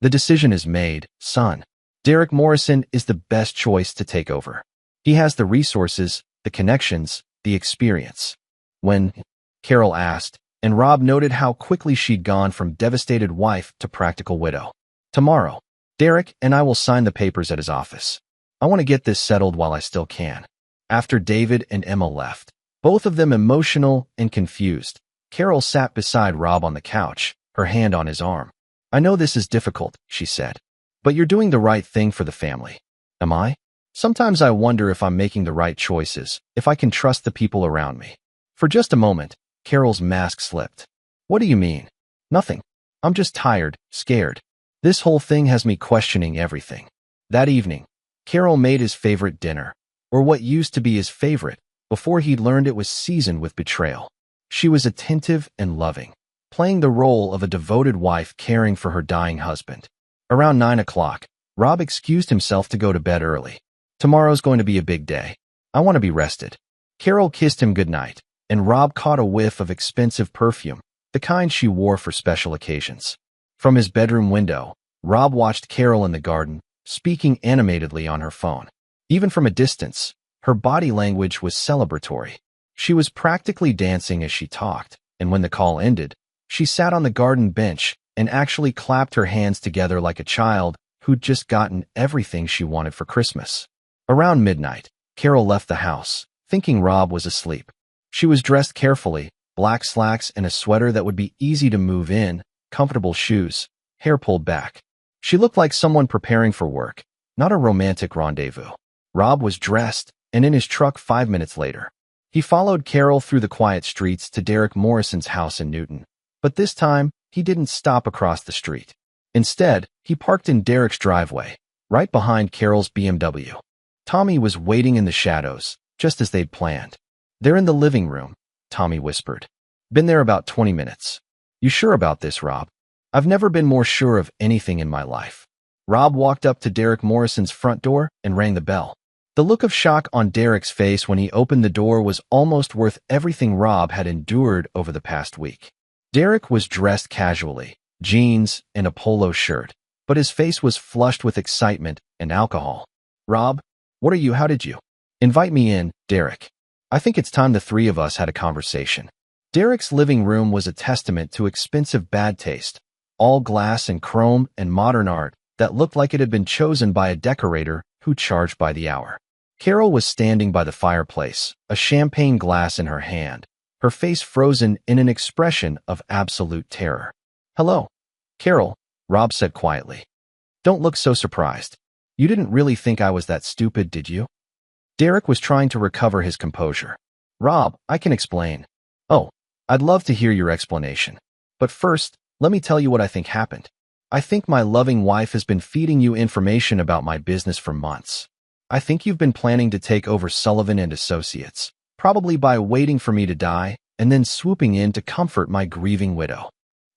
"The decision is made, son. Derek Morrison is the best choice to take over. He has the resources, the connections, the experience." When? Carol asked, and Rob noted how quickly she'd gone from devastated wife to practical widow. "Tomorrow. Derek and I will sign the papers at his office. I want to get this settled while I still can." After David and Emma left, both of them emotional and confused, Carol sat beside Rob on the couch, her hand on his arm. "I know this is difficult," she said, "but you're doing the right thing for the family." "Am I? Sometimes I wonder if I'm making the right choices, if I can trust the people around me." For just a moment, Carol's mask slipped. "What do you mean?" "Nothing. I'm just tired, scared. This whole thing has me questioning everything." That evening, Carol made his favorite dinner, or what used to be his favorite, before he'd learned it was seasoned with betrayal. She was attentive and loving, playing the role of a devoted wife caring for her dying husband. Around 9 o'clock, Rob excused himself to go to bed early. "Tomorrow's going to be a big day. I want to be rested." Carol kissed him goodnight, and Rob caught a whiff of expensive perfume, the kind she wore for special occasions. From his bedroom window, Rob watched Carol in the garden, speaking animatedly on her phone. Even from a distance, her body language was celebratory. She was practically dancing as she talked, and when the call ended, she sat on the garden bench and actually clapped her hands together like a child who'd just gotten everything she wanted for Christmas. Around midnight, Carol left the house, thinking Rob was asleep. She was dressed carefully, black slacks and a sweater that would be easy to move in, comfortable shoes, hair pulled back. She looked like someone preparing for work, not a romantic rendezvous. Rob was dressed and in his truck 5 minutes later. He followed Carol through the quiet streets to Derek Morrison's house in Newton. But this time, he didn't stop across the street. Instead, he parked in Derek's driveway, right behind Carol's BMW. Tommy was waiting in the shadows, just as they'd planned. "They're in the living room," Tommy whispered. "Been there about 20 minutes. "You sure about this, Rob?" "I've never been more sure of anything in my life." Rob walked up to Derek Morrison's front door and rang the bell. The look of shock on Derek's face when he opened the door was almost worth everything Rob had endured over the past week. Derek was dressed casually, jeans and a polo shirt, but his face was flushed with excitement and alcohol. "Rob, what are you? How did you?" "Invite me in, Derek. I think it's time the three of us had a conversation." Derek's living room was a testament to expensive bad taste, all glass and chrome and modern art that looked like it had been chosen by a decorator who charged by the hour. Carol was standing by the fireplace, a champagne glass in her hand, her face frozen in an expression of absolute terror. "Hello, Carol," Rob said quietly. "Don't look so surprised. You didn't really think I was that stupid, did you?" Derek was trying to recover his composure. "Rob, I can explain." "Oh, I'd love to hear your explanation. But first, let me tell you what I think happened. I think my loving wife has been feeding you information about my business for months. I think you've been planning to take over Sullivan and Associates, probably by waiting for me to die and then swooping in to comfort my grieving widow.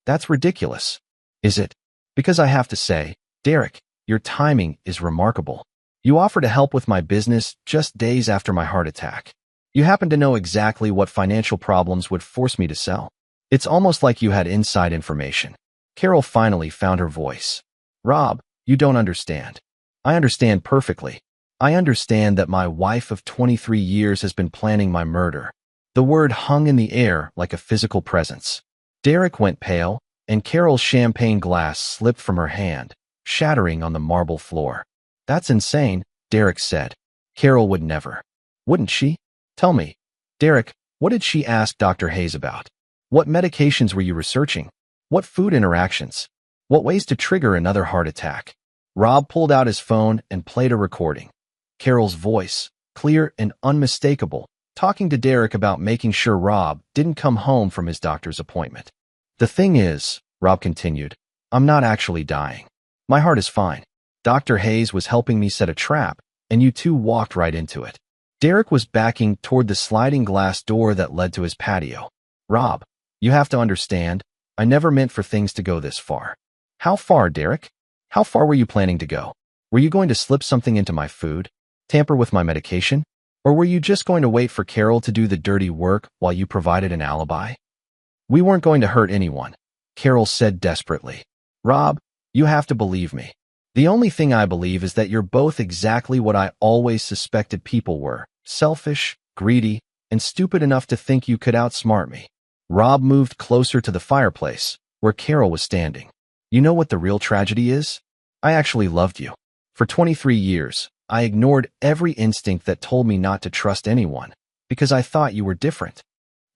That's ridiculous. Is it? Because I have to say, Derek, your timing is remarkable. You offered to help with my business just days after my heart attack. You happen to know exactly what financial problems would force me to sell. It's almost like you had inside information." Carol finally found her voice. "Rob, you don't understand. I understand perfectly. I understand that my wife of 23 years has been planning my murder." The word hung in the air like a physical presence. Derek went pale, and Carol's champagne glass slipped from her hand, shattering on the marble floor. "That's insane," Derek said. "Carol would never." "Wouldn't she? Tell me, Derek, what did she ask Dr. Hayes about? What medications were you researching? What food interactions? What ways to trigger another heart attack?" Rob pulled out his phone and played a recording. Carol's voice, clear and unmistakable, talking to Derek about making sure Rob didn't come home from his doctor's appointment. "The thing is," Rob continued, "I'm not actually dying. My heart is fine. Dr. Hayes was helping me set a trap, and you two walked right into it. Derek was backing toward the sliding glass door that led to his patio. Rob, you have to understand, I never meant for things to go this far. How far, Derek? How far were you planning to go? Were you going to slip something into my food? Tamper with my medication? Or were you just going to wait for Carol to do the dirty work while you provided an alibi? We weren't going to hurt anyone, Carol said desperately. Rob, you have to believe me. The only thing I believe is that you're both exactly what I always suspected people were: selfish, greedy, and stupid enough to think you could outsmart me. Rob moved closer to the fireplace, where Carol was standing. You know what the real tragedy is? I actually loved you. For 23 years, I ignored every instinct that told me not to trust anyone, because I thought you were different.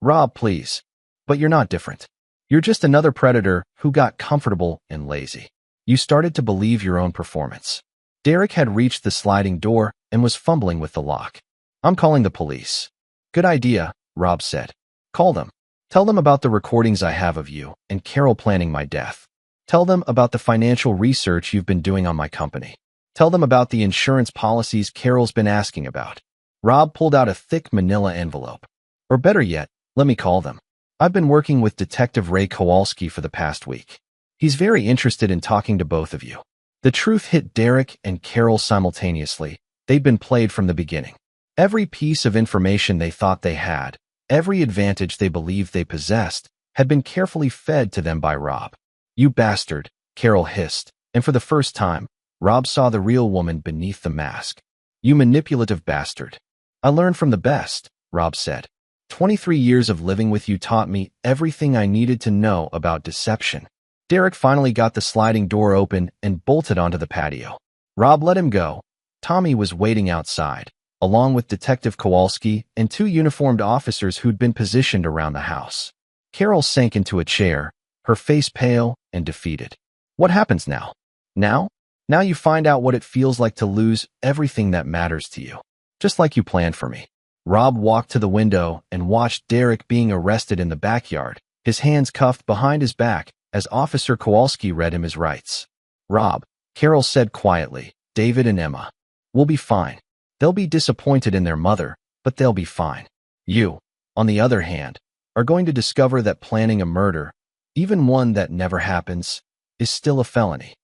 Rob, please. But you're not different. You're just another predator who got comfortable and lazy. You started to believe your own performance. Derek had reached the sliding door and was fumbling with the lock. I'm calling the police. Good idea, Rob said. Call them. Tell them about the recordings I have of you and Carol planning my death. Tell them about the financial research you've been doing on my company. Tell them about the insurance policies Carol's been asking about. Rob pulled out a thick manila envelope. Or better yet, let me call them. I've been working with Detective Ray Kowalski for the past week. He's very interested in talking to both of you. The truth hit Derek and Carol simultaneously. They'd been played from the beginning. Every piece of information they thought they had, every advantage they believed they possessed, had been carefully fed to them by Rob. You bastard, Carol hissed, and for the first time, Rob saw the real woman beneath the mask. You manipulative bastard. I learned from the best, Rob said. 23 years of living with you taught me everything I needed to know about deception. Derek finally got the sliding door open and bolted onto the patio. Rob let him go. Tommy was waiting outside, along with Detective Kowalski and 2 uniformed officers who'd been positioned around the house. Carol sank into a chair, her face pale and defeated. What happens now? Now? Now you find out what it feels like to lose everything that matters to you. Just like you planned for me. Rob walked to the window and watched Derek being arrested in the backyard, his hands cuffed behind his back as Officer Kowalski read him his rights. Rob, Carol said quietly, David and Emma. We'll be fine. They'll be disappointed in their mother, but they'll be fine. You, on the other hand, are going to discover that planning a murder, even one that never happens, is still a felony.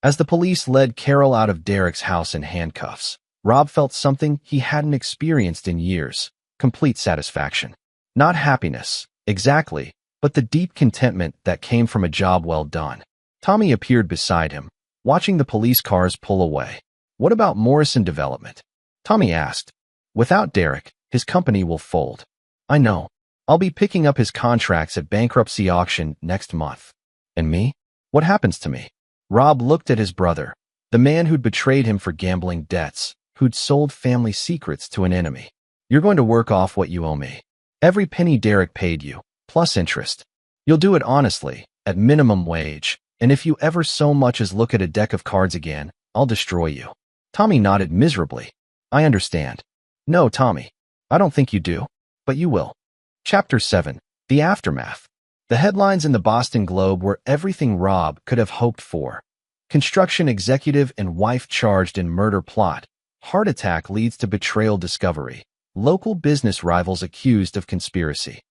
As the police led Carol out of Derek's house in handcuffs, Rob felt something he hadn't experienced in years: complete satisfaction. Not happiness, exactly, but the deep contentment that came from a job well done. Tommy appeared beside him, watching the police cars pull away. What about Morrison Development? Tommy asked. Without Derek, his company will fold. I know. I'll be picking up his contracts at bankruptcy auction next month. And me? What happens to me? Rob looked at his brother, the man who'd betrayed him for gambling debts, who'd sold family secrets to an enemy. You're going to work off what you owe me. Every penny Derek paid you, plus interest. You'll do it honestly, at minimum wage, and if you ever so much as look at a deck of cards again, I'll destroy you. Tommy nodded miserably. I understand. No, Tommy. I don't think you do, but you will. Chapter 7. The Aftermath. The headlines in the Boston Globe were everything Rob could have hoped for. Construction executive and wife charged in murder plot. Heart attack leads to betrayal discovery. Local business rivals accused of conspiracy.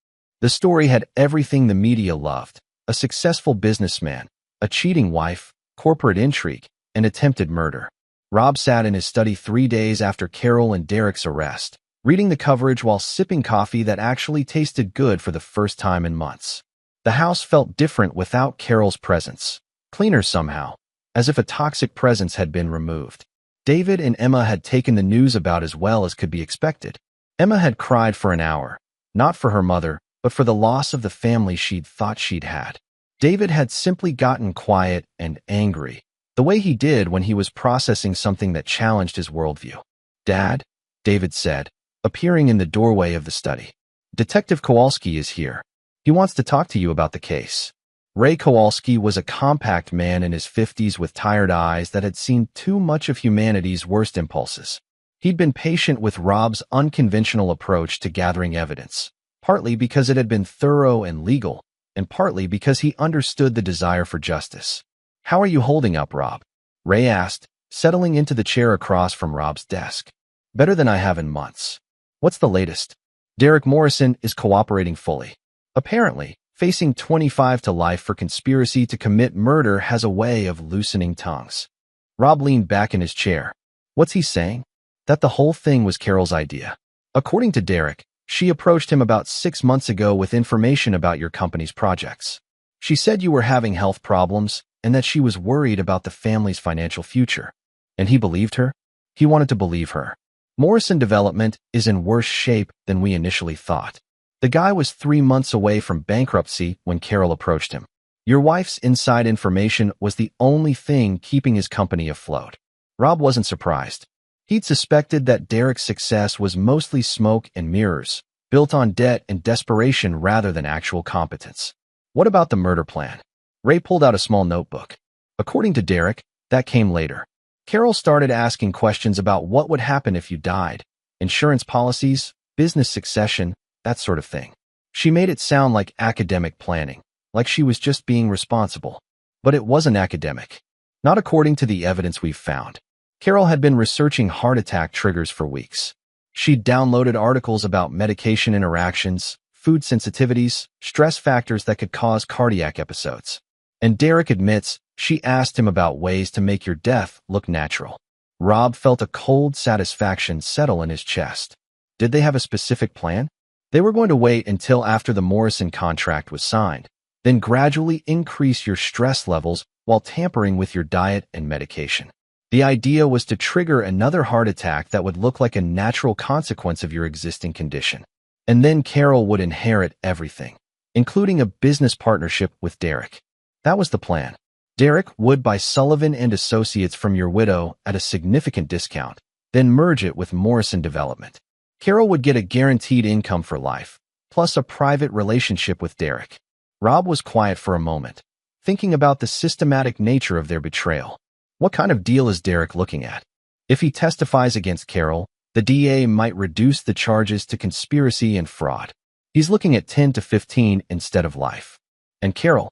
The story had everything the media loved: a successful businessman, a cheating wife, corporate intrigue, and attempted murder. Rob sat in his study 3 days after Carol and Derek's arrest, reading the coverage while sipping coffee that actually tasted good for the first time in months. The house felt different without Carol's presence, cleaner somehow, as if a toxic presence had been removed. David and Emma had taken the news about as well as could be expected. Emma had cried for an hour, not for her mother, but for the loss of the family she'd thought she'd had. David had simply gotten quiet and angry, the way he did when he was processing something that challenged his worldview. Dad, David said, appearing in the doorway of the study. Detective Kowalski is here. He wants to talk to you about the case. Ray Kowalski was a compact man in his 50s with tired eyes that had seen too much of humanity's worst impulses. He'd been patient with Rob's unconventional approach to gathering evidence, partly because it had been thorough and legal, and partly because he understood the desire for justice. How are you holding up, Rob? Ray asked, settling into the chair across from Rob's desk. Better than I have in months. What's the latest? Derek Morrison is cooperating fully. Apparently, facing 25 to life for conspiracy to commit murder has a way of loosening tongues. Rob leaned back in his chair. What's he saying? That the whole thing was Carol's idea. According to Derek, she approached him about 6 months ago with information about your company's projects. She said you were having health problems and that she was worried about the family's financial future. And he believed her? He wanted to believe her. Morrison Development is in worse shape than we initially thought. The guy was 3 months away from bankruptcy when Carol approached him. Your wife's inside information was the only thing keeping his company afloat. Rob wasn't surprised. He'd suspected that Derek's success was mostly smoke and mirrors, built on debt and desperation rather than actual competence. What about the murder plan? Ray pulled out a small notebook. According to Derek, that came later. Carol started asking questions about what would happen if you died, insurance policies, business succession, that sort of thing. She made it sound like academic planning, like she was just being responsible. But it wasn't academic. Not according to the evidence we've found. Carol had been researching heart attack triggers for weeks. She'd downloaded articles about medication interactions, food sensitivities, stress factors that could cause cardiac episodes. And Derek admits she asked him about ways to make your death look natural. Rob felt a cold satisfaction settle in his chest. Did they have a specific plan? They were going to wait until after the Morrison contract was signed, then gradually increase your stress levels while tampering with your diet and medication. The idea was to trigger another heart attack that would look like a natural consequence of your existing condition. And then Carol would inherit everything, including a business partnership with Derek. That was the plan. Derek would buy Sullivan and Associates from your widow at a significant discount, then merge it with Morrison Development. Carol would get a guaranteed income for life, plus a private relationship with Derek. Rob was quiet for a moment, thinking about the systematic nature of their betrayal. What kind of deal is Derek looking at? If he testifies against Carol, the DA might reduce the charges to conspiracy and fraud. He's looking at 10 to 15 instead of life. And Carol?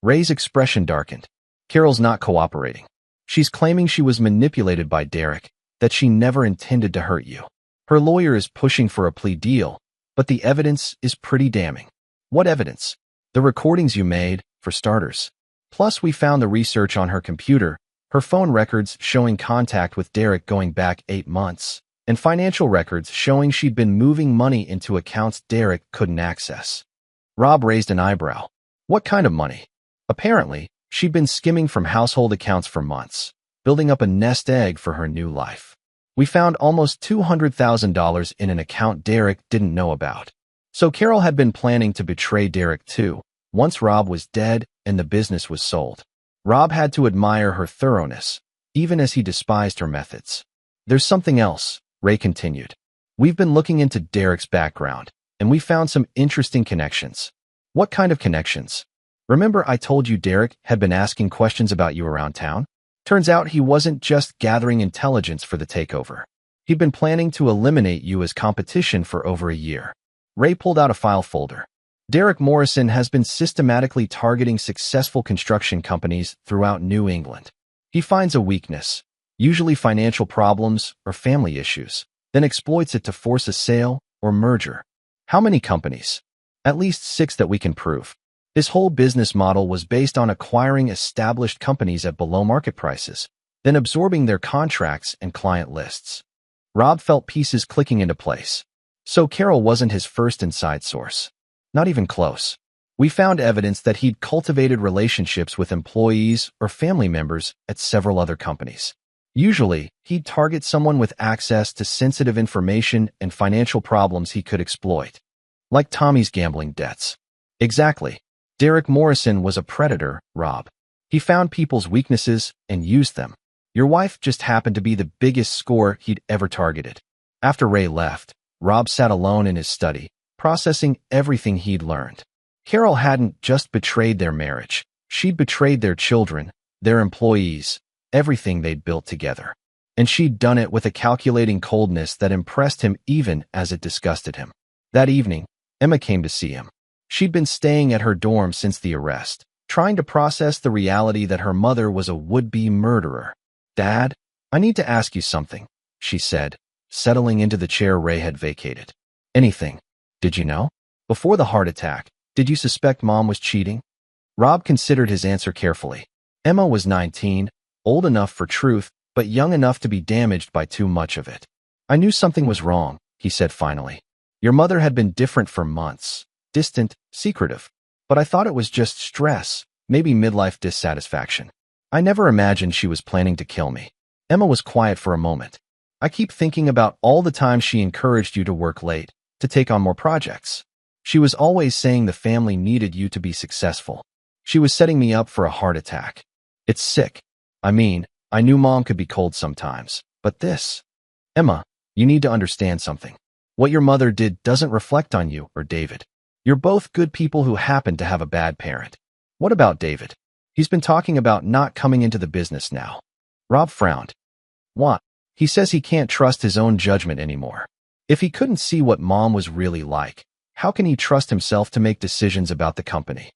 Ray's expression darkened. Carol's not cooperating. She's claiming she was manipulated by Derek, that she never intended to hurt you. Her lawyer is pushing for a plea deal, but the evidence is pretty damning. What evidence? The recordings you made, for starters. Plus, we found the research on her computer, her phone records showing contact with Derek going back 8 months, and financial records showing she'd been moving money into accounts Derek couldn't access. Rob raised an eyebrow. What kind of money? Apparently, she'd been skimming from household accounts for months, building up a nest egg for her new life. We found almost $200,000 in an account Derek didn't know about. So Carol had been planning to betray Derek too, once Rob was dead and the business was sold. Rob had to admire her thoroughness, even as he despised her methods. There's something else, Ray continued. We've been looking into Derek's background, and we found some interesting connections. What kind of connections? Remember I told you Derek had been asking questions about you around town? Turns out he wasn't just gathering intelligence for the takeover. He'd been planning to eliminate you as competition for over a year. Ray pulled out a file folder. Derek Morrison has been systematically targeting successful construction companies throughout New England. He finds a weakness, usually financial problems or family issues, then exploits it to force a sale or merger. How many companies? At least 6 that we can prove. His whole business model was based on acquiring established companies at below market prices, then absorbing their contracts and client lists. Rob felt pieces clicking into place. So Carol wasn't his first inside source. Not even close. We found evidence that he'd cultivated relationships with employees or family members at several other companies. Usually, he'd target someone with access to sensitive information and financial problems he could exploit. Like Tommy's gambling debts. Exactly. Derek Morrison was a predator, Rob. He found people's weaknesses and used them. Your wife just happened to be the biggest score he'd ever targeted. After Ray left, Rob sat alone in his study, processing everything he'd learned. Carol hadn't just betrayed their marriage. She'd betrayed their children, their employees, everything they'd built together. And she'd done it with a calculating coldness that impressed him even as it disgusted him. That evening, Emma came to see him. She'd been staying at her dorm since the arrest, trying to process the reality that her mother was a would-be murderer. Dad? I need to ask you something, she said, settling into the chair Ray had vacated. Anything? Did you know? Before the heart attack, did you suspect Mom was cheating? Rob considered his answer carefully. Emma was 19, old enough for truth, but young enough to be damaged by too much of it. I knew something was wrong, he said finally. Your mother had been different for months, distant, secretive. But I thought it was just stress, maybe midlife dissatisfaction. I never imagined she was planning to kill me. Emma was quiet for a moment. I keep thinking about all the times she encouraged you to work late, to take on more projects. She was always saying the family needed you to be successful. She was setting me up for a heart attack. It's sick. I mean, I knew Mom could be cold sometimes, but this… Emma, you need to understand something. What your mother did doesn't reflect on you or David. You're both good people who happen to have a bad parent. What about David? He's been talking about not coming into the business now. Rob frowned. What? He says he can't trust his own judgment anymore. If he couldn't see what Mom was really like, how can he trust himself to make decisions about the company?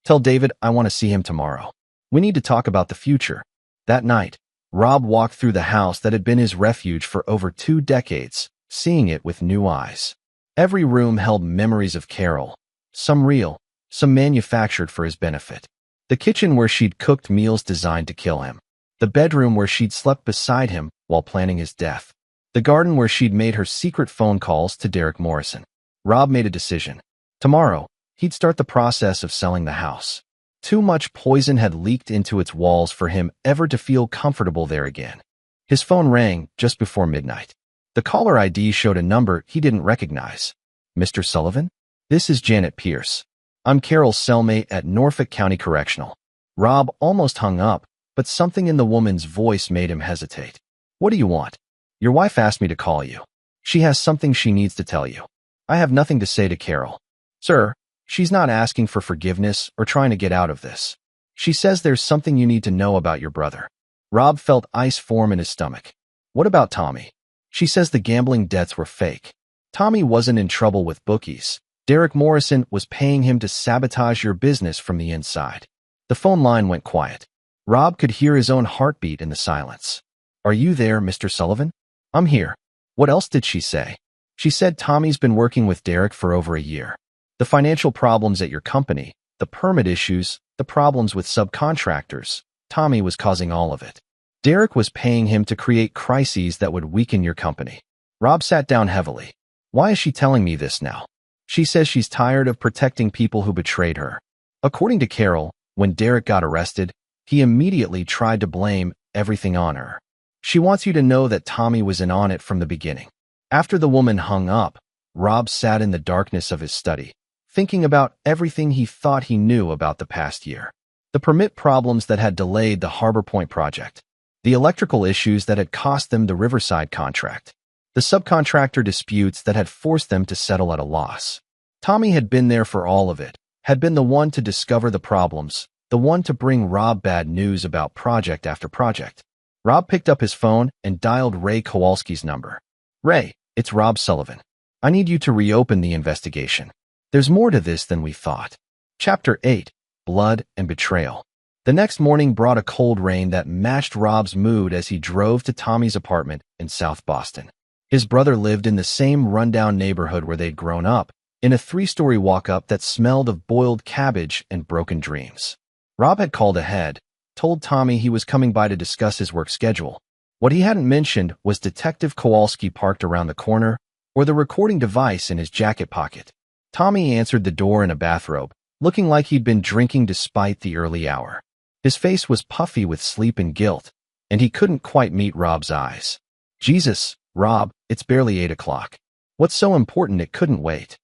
Tell David I want to see him tomorrow. We need to talk about the future. That night, Rob walked through the house that had been his refuge for over 2 decades, seeing it with new eyes. Every room held memories of Carol, some real, some manufactured for his benefit. The kitchen where she'd cooked meals designed to kill him. The bedroom where she'd slept beside him while planning his death. The garden where she'd made her secret phone calls to Derek Morrison. Rob made a decision. Tomorrow, he'd start the process of selling the house. Too much poison had leaked into its walls for him ever to feel comfortable there again. His phone rang just before midnight. The caller ID showed a number he didn't recognize. Mr. Sullivan? This is Janet Pierce. I'm Carol's cellmate at Norfolk County Correctional. Rob almost hung up, but something in the woman's voice made him hesitate. What do you want? Your wife asked me to call you. She has something she needs to tell you. I have nothing to say to Carol. Sir, she's not asking for forgiveness or trying to get out of this. She says there's something you need to know about your brother. Rob felt ice form in his stomach. What about Tommy? She says the gambling debts were fake. Tommy wasn't in trouble with bookies. Derek Morrison was paying him to sabotage your business from the inside. The phone line went quiet. Rob could hear his own heartbeat in the silence. Are you there, Mr. Sullivan? I'm here. What else did she say? She said Tommy's been working with Derek for over a year. The financial problems at your company, the permit issues, the problems with subcontractors, Tommy was causing all of it. Derek was paying him to create crises that would weaken your company. Rob sat down heavily. Why is she telling me this now? She says she's tired of protecting people who betrayed her. According to Carol, when Derek got arrested, he immediately tried to blame everything on her. She wants you to know that Tommy was in on it from the beginning. After the woman hung up, Rob sat in the darkness of his study, thinking about everything he thought he knew about the past year. The permit problems that had delayed the Harbor Point project. The electrical issues that had cost them the Riverside contract. The subcontractor disputes that had forced them to settle at a loss. Tommy had been there for all of it, had been the one to discover the problems, the one to bring Rob bad news about project after project. Rob picked up his phone and dialed Ray Kowalski's number. Ray, it's Rob Sullivan. I need you to reopen the investigation. There's more to this than we thought. Chapter 8, Blood and Betrayal. The next morning brought a cold rain that matched Rob's mood as he drove to Tommy's apartment in South Boston. His brother lived in the same rundown neighborhood where they'd grown up, in a 3-story walk-up that smelled of boiled cabbage and broken dreams. Rob had called ahead, told Tommy he was coming by to discuss his work schedule. What he hadn't mentioned was Detective Kowalski parked around the corner, or the recording device in his jacket pocket. Tommy answered the door in a bathrobe, looking like he'd been drinking despite the early hour. His face was puffy with sleep and guilt, and he couldn't quite meet Rob's eyes. Jesus, Rob, it's barely 8 o'clock. What's so important it couldn't wait?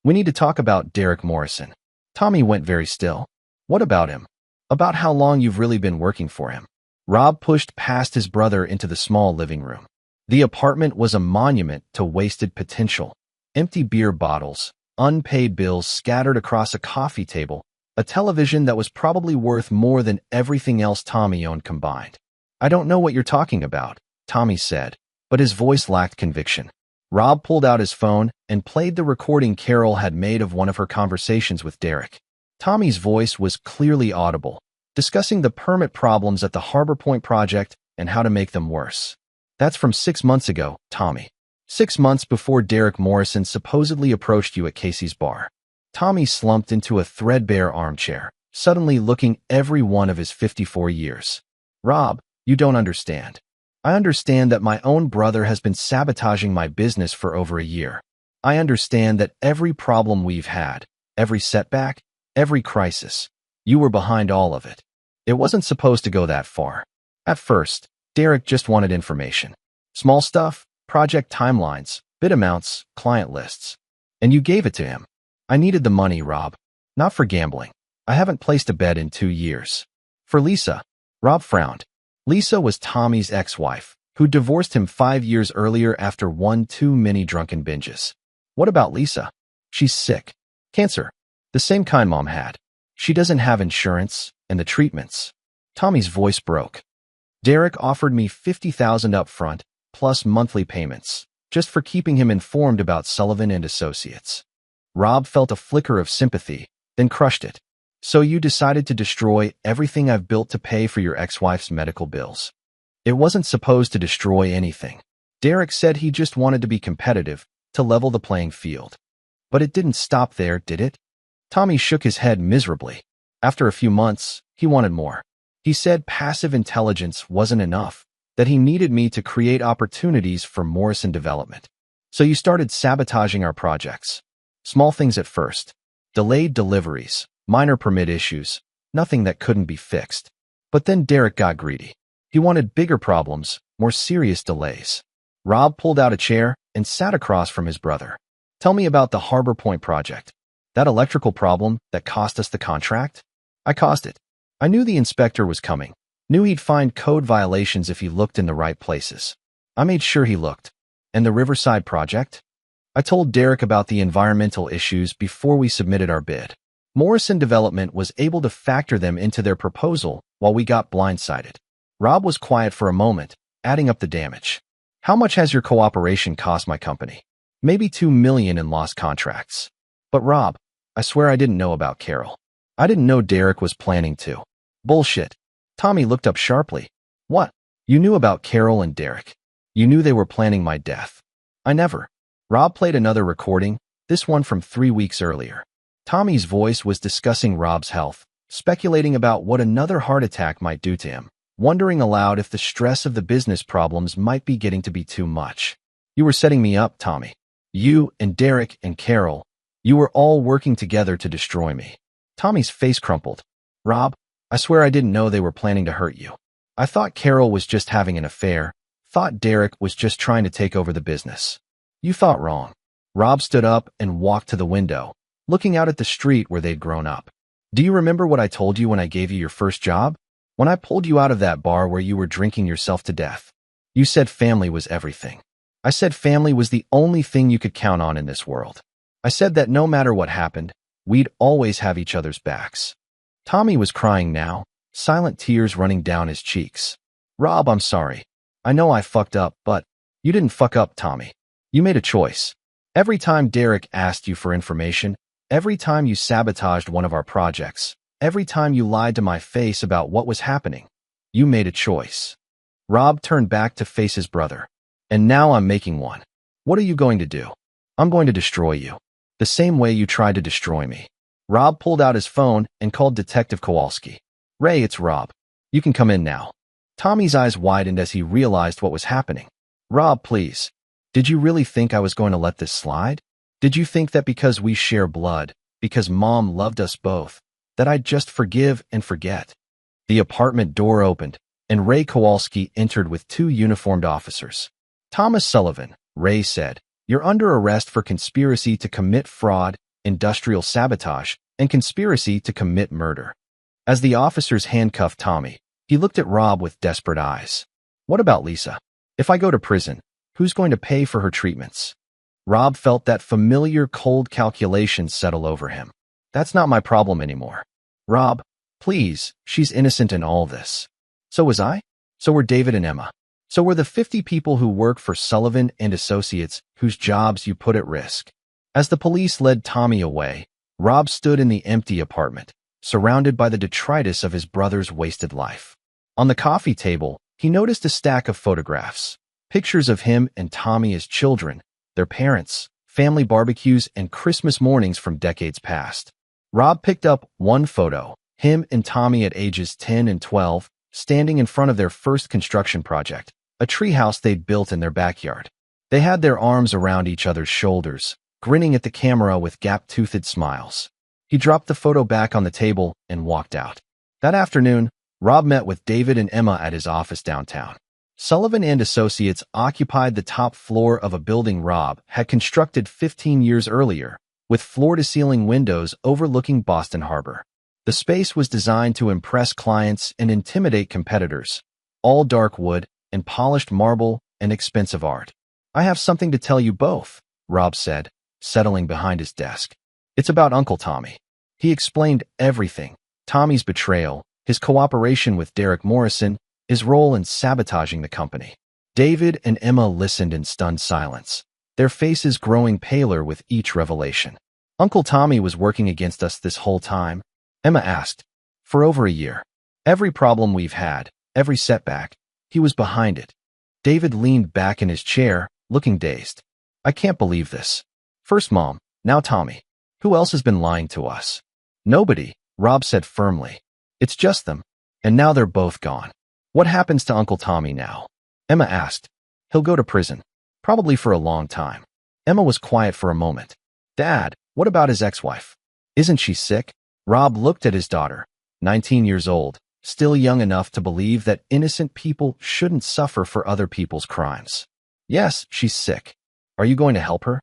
We need to talk about Derek Morrison. Tommy went very still. What about him? About how long you've really been working for him. Rob pushed past his brother into the small living room. The apartment was a monument to wasted potential. Empty beer bottles, unpaid bills scattered across a coffee table, a television that was probably worth more than everything else Tommy owned combined. I don't know what you're talking about, Tommy said, but his voice lacked conviction. Rob pulled out his phone and played the recording Carol had made of one of her conversations with Derek. Tommy's voice was clearly audible, discussing the permit problems at the Harbor Point project and how to make them worse. That's from 6 months ago, Tommy. 6 months before Derek Morrison supposedly approached you at Casey's bar. Tommy slumped into a threadbare armchair, suddenly looking every one of his 54 years. Rob, you don't understand. I understand that my own brother has been sabotaging my business for over a year. I understand that every problem we've had, every setback, every crisis, you were behind all of it. It wasn't supposed to go that far. At first, Derek just wanted information. Small stuff, project timelines, bid amounts, client lists. And you gave it to him. I needed the money, Rob. Not for gambling. I haven't placed a bet in 2 years. For Lisa. Rob frowned. Lisa was Tommy's ex-wife, who divorced him 5 years earlier after one too many drunken binges. What about Lisa? She's sick. Cancer. The same kind Mom had. She doesn't have insurance, and the treatments. Tommy's voice broke. Derek offered me $50,000 up front, plus monthly payments, just for keeping him informed about Sullivan and Associates. Rob felt a flicker of sympathy, then crushed it. So you decided to destroy everything I've built to pay for your ex-wife's medical bills. It wasn't supposed to destroy anything. Derek said he just wanted to be competitive, to level the playing field. But it didn't stop there, did it? Tommy shook his head miserably. After a few months, he wanted more. He said passive intelligence wasn't enough, that he needed me to create opportunities for Morrison development. So you started sabotaging our projects. Small things at first. Delayed deliveries, minor permit issues, nothing that couldn't be fixed. But then Derek got greedy. He wanted bigger problems, more serious delays. Rob pulled out a chair and sat across from his brother. Tell me about the Harbor Point project. That electrical problem that cost us the contract? I caused it. I knew the inspector was coming. Knew he'd find code violations if he looked in the right places. I made sure he looked. And the Riverside project? I told Derek about the environmental issues before we submitted our bid. Morrison Development was able to factor them into their proposal while we got blindsided. Rob was quiet for a moment, adding up the damage. How much has your cooperation cost my company? Maybe $2 million in lost contracts. But Rob, I swear I didn't know about Carol. I didn't know Derek was planning to. Bullshit. Tommy looked up sharply. What? You knew about Carol and Derek. You knew they were planning my death. I never. Rob played another recording, this one from 3 weeks earlier. Tommy's voice was discussing Rob's health, speculating about what another heart attack might do to him, wondering aloud if the stress of the business problems might be getting to be too much. You were setting me up, Tommy. You and Derek and Carol, you were all working together to destroy me. Tommy's face crumpled. Rob, I swear I didn't know they were planning to hurt you. I thought Carol was just having an affair, thought Derek was just trying to take over the business. You thought wrong. Rob stood up and walked to the window, looking out at the street where they'd grown up. Do you remember what I told you when I gave you your first job? When I pulled you out of that bar where you were drinking yourself to death? You said family was everything. I said family was the only thing you could count on in this world. I said that no matter what happened, we'd always have each other's backs. Tommy was crying now, silent tears running down his cheeks. Rob, I'm sorry. I know I fucked up, but you didn't fuck up, Tommy. You made a choice. Every time Derek asked you for information, every time you sabotaged one of our projects, every time you lied to my face about what was happening, you made a choice. Rob turned back to face his brother. And now I'm making one. What are you going to do? I'm going to destroy you. The same way you tried to destroy me. Rob pulled out his phone and called Detective Kowalski. Ray, it's Rob. You can come in now. Tommy's eyes widened as he realized what was happening. Rob, please. Did you really think I was going to let this slide? Did you think that because we share blood, because Mom loved us both, that I'd just forgive and forget? The apartment door opened, and Ray Kowalski entered with 2 uniformed officers. Thomas Sullivan, Ray said, you're under arrest for conspiracy to commit fraud, industrial sabotage, and conspiracy to commit murder. As the officers handcuffed Tommy, he looked at Rob with desperate eyes. What about Lisa? If I go to prison, who's going to pay for her treatments? Rob felt that familiar cold calculation settle over him. That's not my problem anymore. Rob, please, she's innocent in all this. So was I. So were David and Emma. So were the 50 people who work for Sullivan and Associates whose jobs you put at risk. As the police led Tommy away, Rob stood in the empty apartment, surrounded by the detritus of his brother's wasted life. On the coffee table, He noticed a stack of photographs, pictures of him and Tommy as children, their parents, family barbecues, and Christmas mornings from decades past. Rob picked up one photo, him and Tommy at ages 10 and 12, standing in front of their first construction project, a treehouse they'd built in their backyard. They had their arms around each other's shoulders, grinning at the camera with gap-toothed smiles. He dropped the photo back on the table and walked out. That afternoon, Rob met with David and Emma at his office downtown. Sullivan and Associates occupied the top floor of a building Rob had constructed 15 years earlier, with floor-to-ceiling windows overlooking Boston Harbor. The space was designed to impress clients and intimidate competitors, all dark wood and polished marble and expensive art. "I have something to tell you both," Rob said, settling behind his desk. "It's about Uncle Tommy." He explained everything: Tommy's betrayal, his cooperation with Derek Morrison, his role in sabotaging the company. David and Emma listened in stunned silence, their faces growing paler with each revelation. "Uncle Tommy was working against us this whole time?" Emma asked. "For over a year. Every problem we've had, every setback, he was behind it." David leaned back in his chair, looking dazed. "I can't believe this. First Mom, now Tommy. Who else has been lying to us?" "Nobody," Rob said firmly. "It's just them. And now they're both gone." "What happens to Uncle Tommy now?" Emma asked. "He'll go to prison. Probably for a long time." Emma was quiet for a moment. "Dad, what about his ex-wife? Isn't she sick?" Rob looked at his daughter, 19 years old, still young enough to believe that innocent people shouldn't suffer for other people's crimes. "Yes, she's sick. Are you going to help her?"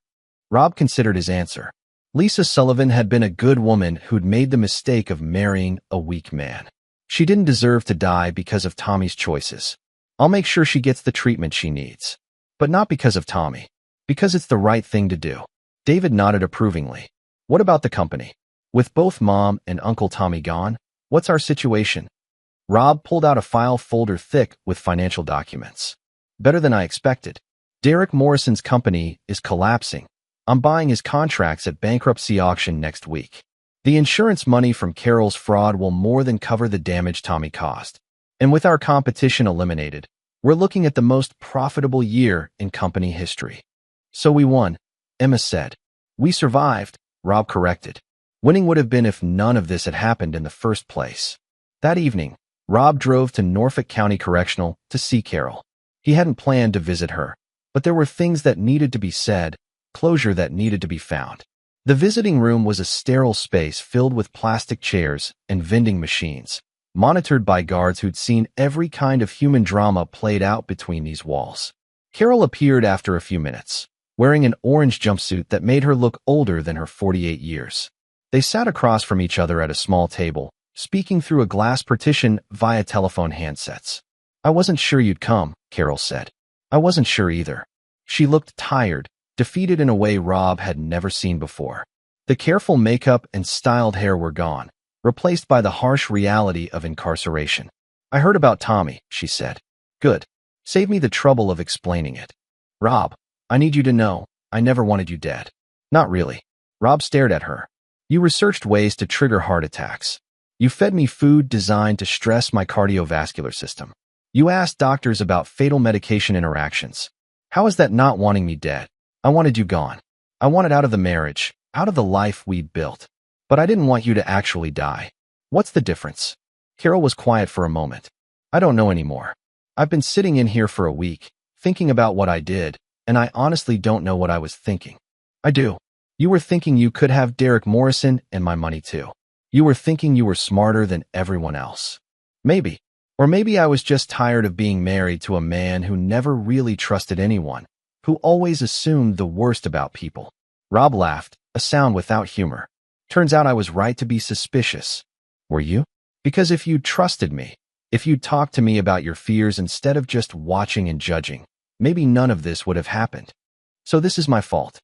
Rob considered his answer. Lisa Sullivan had been a good woman who'd made the mistake of marrying a weak man. She didn't deserve to die because of Tommy's choices. "I'll make sure she gets the treatment she needs. But not because of Tommy. Because it's the right thing to do." David nodded approvingly. "What about the company? With both Mom and Uncle Tommy gone, what's our situation?" Rob pulled out a file folder thick with financial documents. "Better than I expected. Derek Morrison's company is collapsing. I'm buying his contracts at bankruptcy auction next week. The insurance money from Carol's fraud will more than cover the damage Tommy caused. And with our competition eliminated, we're looking at the most profitable year in company history." "So we won," Emma said. "We survived," Rob corrected. "Winning would have been if none of this had happened in the first place." That evening, Rob drove to Norfolk County Correctional to see Carol. He hadn't planned to visit her, but there were things that needed to be said, closure that needed to be found. The visiting room was a sterile space filled with plastic chairs and vending machines, monitored by guards who'd seen every kind of human drama played out between these walls. Carol appeared after a few minutes, wearing an orange jumpsuit that made her look older than her 48 years. They sat across from each other at a small table, speaking through a glass partition via telephone handsets. "I wasn't sure you'd come," Carol said. "I wasn't sure either." She looked tired, defeated in a way Rob had never seen before. The careful makeup and styled hair were gone, replaced by the harsh reality of incarceration. "I heard about Tommy," she said. "Good. Save me the trouble of explaining it." "Rob, I need you to know, I never wanted you dead." "Not really." Rob stared at her. "You researched ways to trigger heart attacks. You fed me food designed to stress my cardiovascular system. You asked doctors about fatal medication interactions. How is that not wanting me dead? I wanted you gone. I wanted out of the marriage, out of the life we'd built. But I didn't want you to actually die. What's the difference?" Carol was quiet for a moment. "I don't know anymore. I've been sitting in here for a week, thinking about what I did, and I honestly don't know what I was thinking." "I do. You were thinking you could have Derek Morrison and my money too. You were thinking you were smarter than everyone else. Maybe. Or maybe I was just tired of being married to a man who never really trusted anyone, who always assumed the worst about people." Rob laughed, a sound without humor. "Turns out I was right to be suspicious." "Were you?" "Because if you'd trusted me, if you'd talked to me about your fears instead of just watching and judging, maybe none of this would have happened. So this is my fault."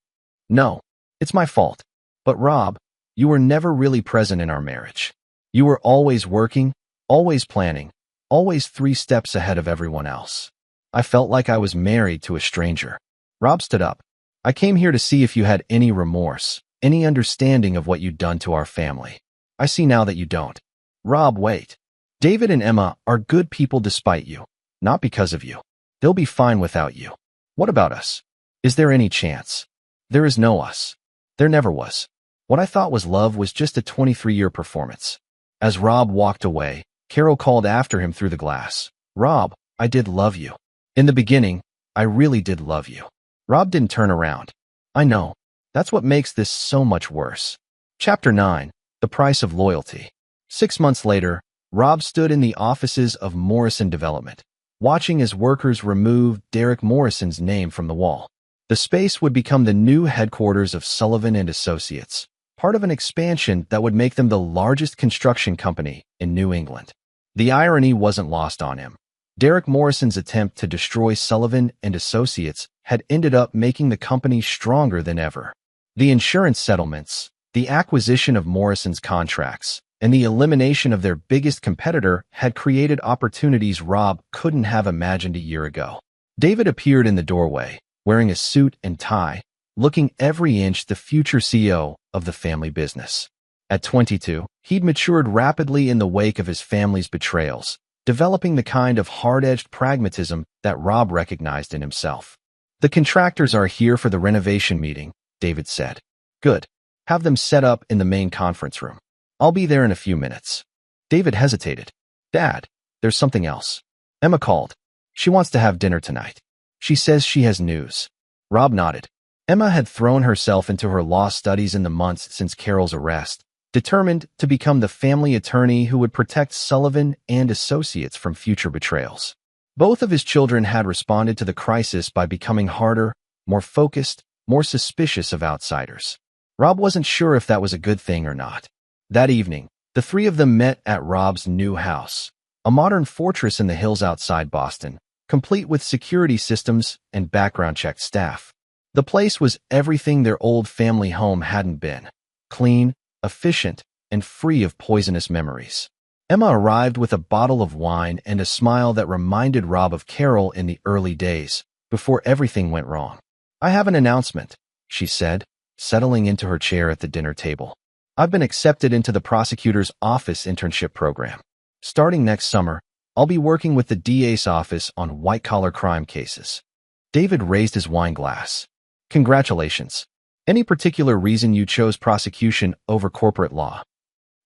"No. It's my fault. But Rob, you were never really present in our marriage. You were always working, always planning, always 3 steps ahead of everyone else. I felt like I was married to a stranger." Rob stood up. "I came here to see if you had any remorse, any understanding of what you'd done to our family. I see now that you don't." "Rob, wait. David and Emma are good people despite you. Not because of you. They'll be fine without you. What about us? Is there any chance? There is no us. There never was. What I thought was love was just a 23-year performance. As Rob walked away, Carol called after him through the glass. Rob, I did love you. In the beginning, I really did love you. Rob didn't turn around. I know. That's what makes this so much worse. Chapter 9. The Price of Loyalty. 6 months later, Rob stood in the offices of Morrison Development, watching as workers removed Derek Morrison's name from the wall. The space would become the new headquarters of Sullivan and Associates, part of an expansion that would make them the largest construction company in New England. The irony wasn't lost on him. Derek Morrison's attempt to destroy Sullivan and Associates had ended up making the company stronger than ever. The insurance settlements, the acquisition of Morrison's contracts, and the elimination of their biggest competitor had created opportunities Rob couldn't have imagined a year ago. David appeared in the doorway, wearing a suit and tie, looking every inch the future CEO of the family business. At 22, he'd matured rapidly in the wake of his family's betrayals, developing the kind of hard-edged pragmatism that Rob recognized in himself. The contractors are here for the renovation meeting, David said. Good. Have them set up in the main conference room. I'll be there in a few minutes. David hesitated. Dad, there's something else. Emma called. She wants to have dinner tonight. She says she has news. Rob nodded. Emma had thrown herself into her law studies in the months since Carol's arrest, determined to become the family attorney who would protect Sullivan and Associates from future betrayals. Both of his children had responded to the crisis by becoming harder, more focused, more suspicious of outsiders. Rob wasn't sure if that was a good thing or not. That evening, the three of them met at Rob's new house, a modern fortress in the hills outside Boston, complete with security systems and background-checked staff. The place was everything their old family home hadn't been: clean, efficient, and free of poisonous memories. Emma arrived with a bottle of wine and a smile that reminded Rob of Carol in the early days, before everything went wrong. I have an announcement, she said, settling into her chair at the dinner table. I've been accepted into the prosecutor's office internship program. Starting next summer, I'll be working with the DA's office on white-collar crime cases. David raised his wine glass. Congratulations. Any particular reason you chose prosecution over corporate law?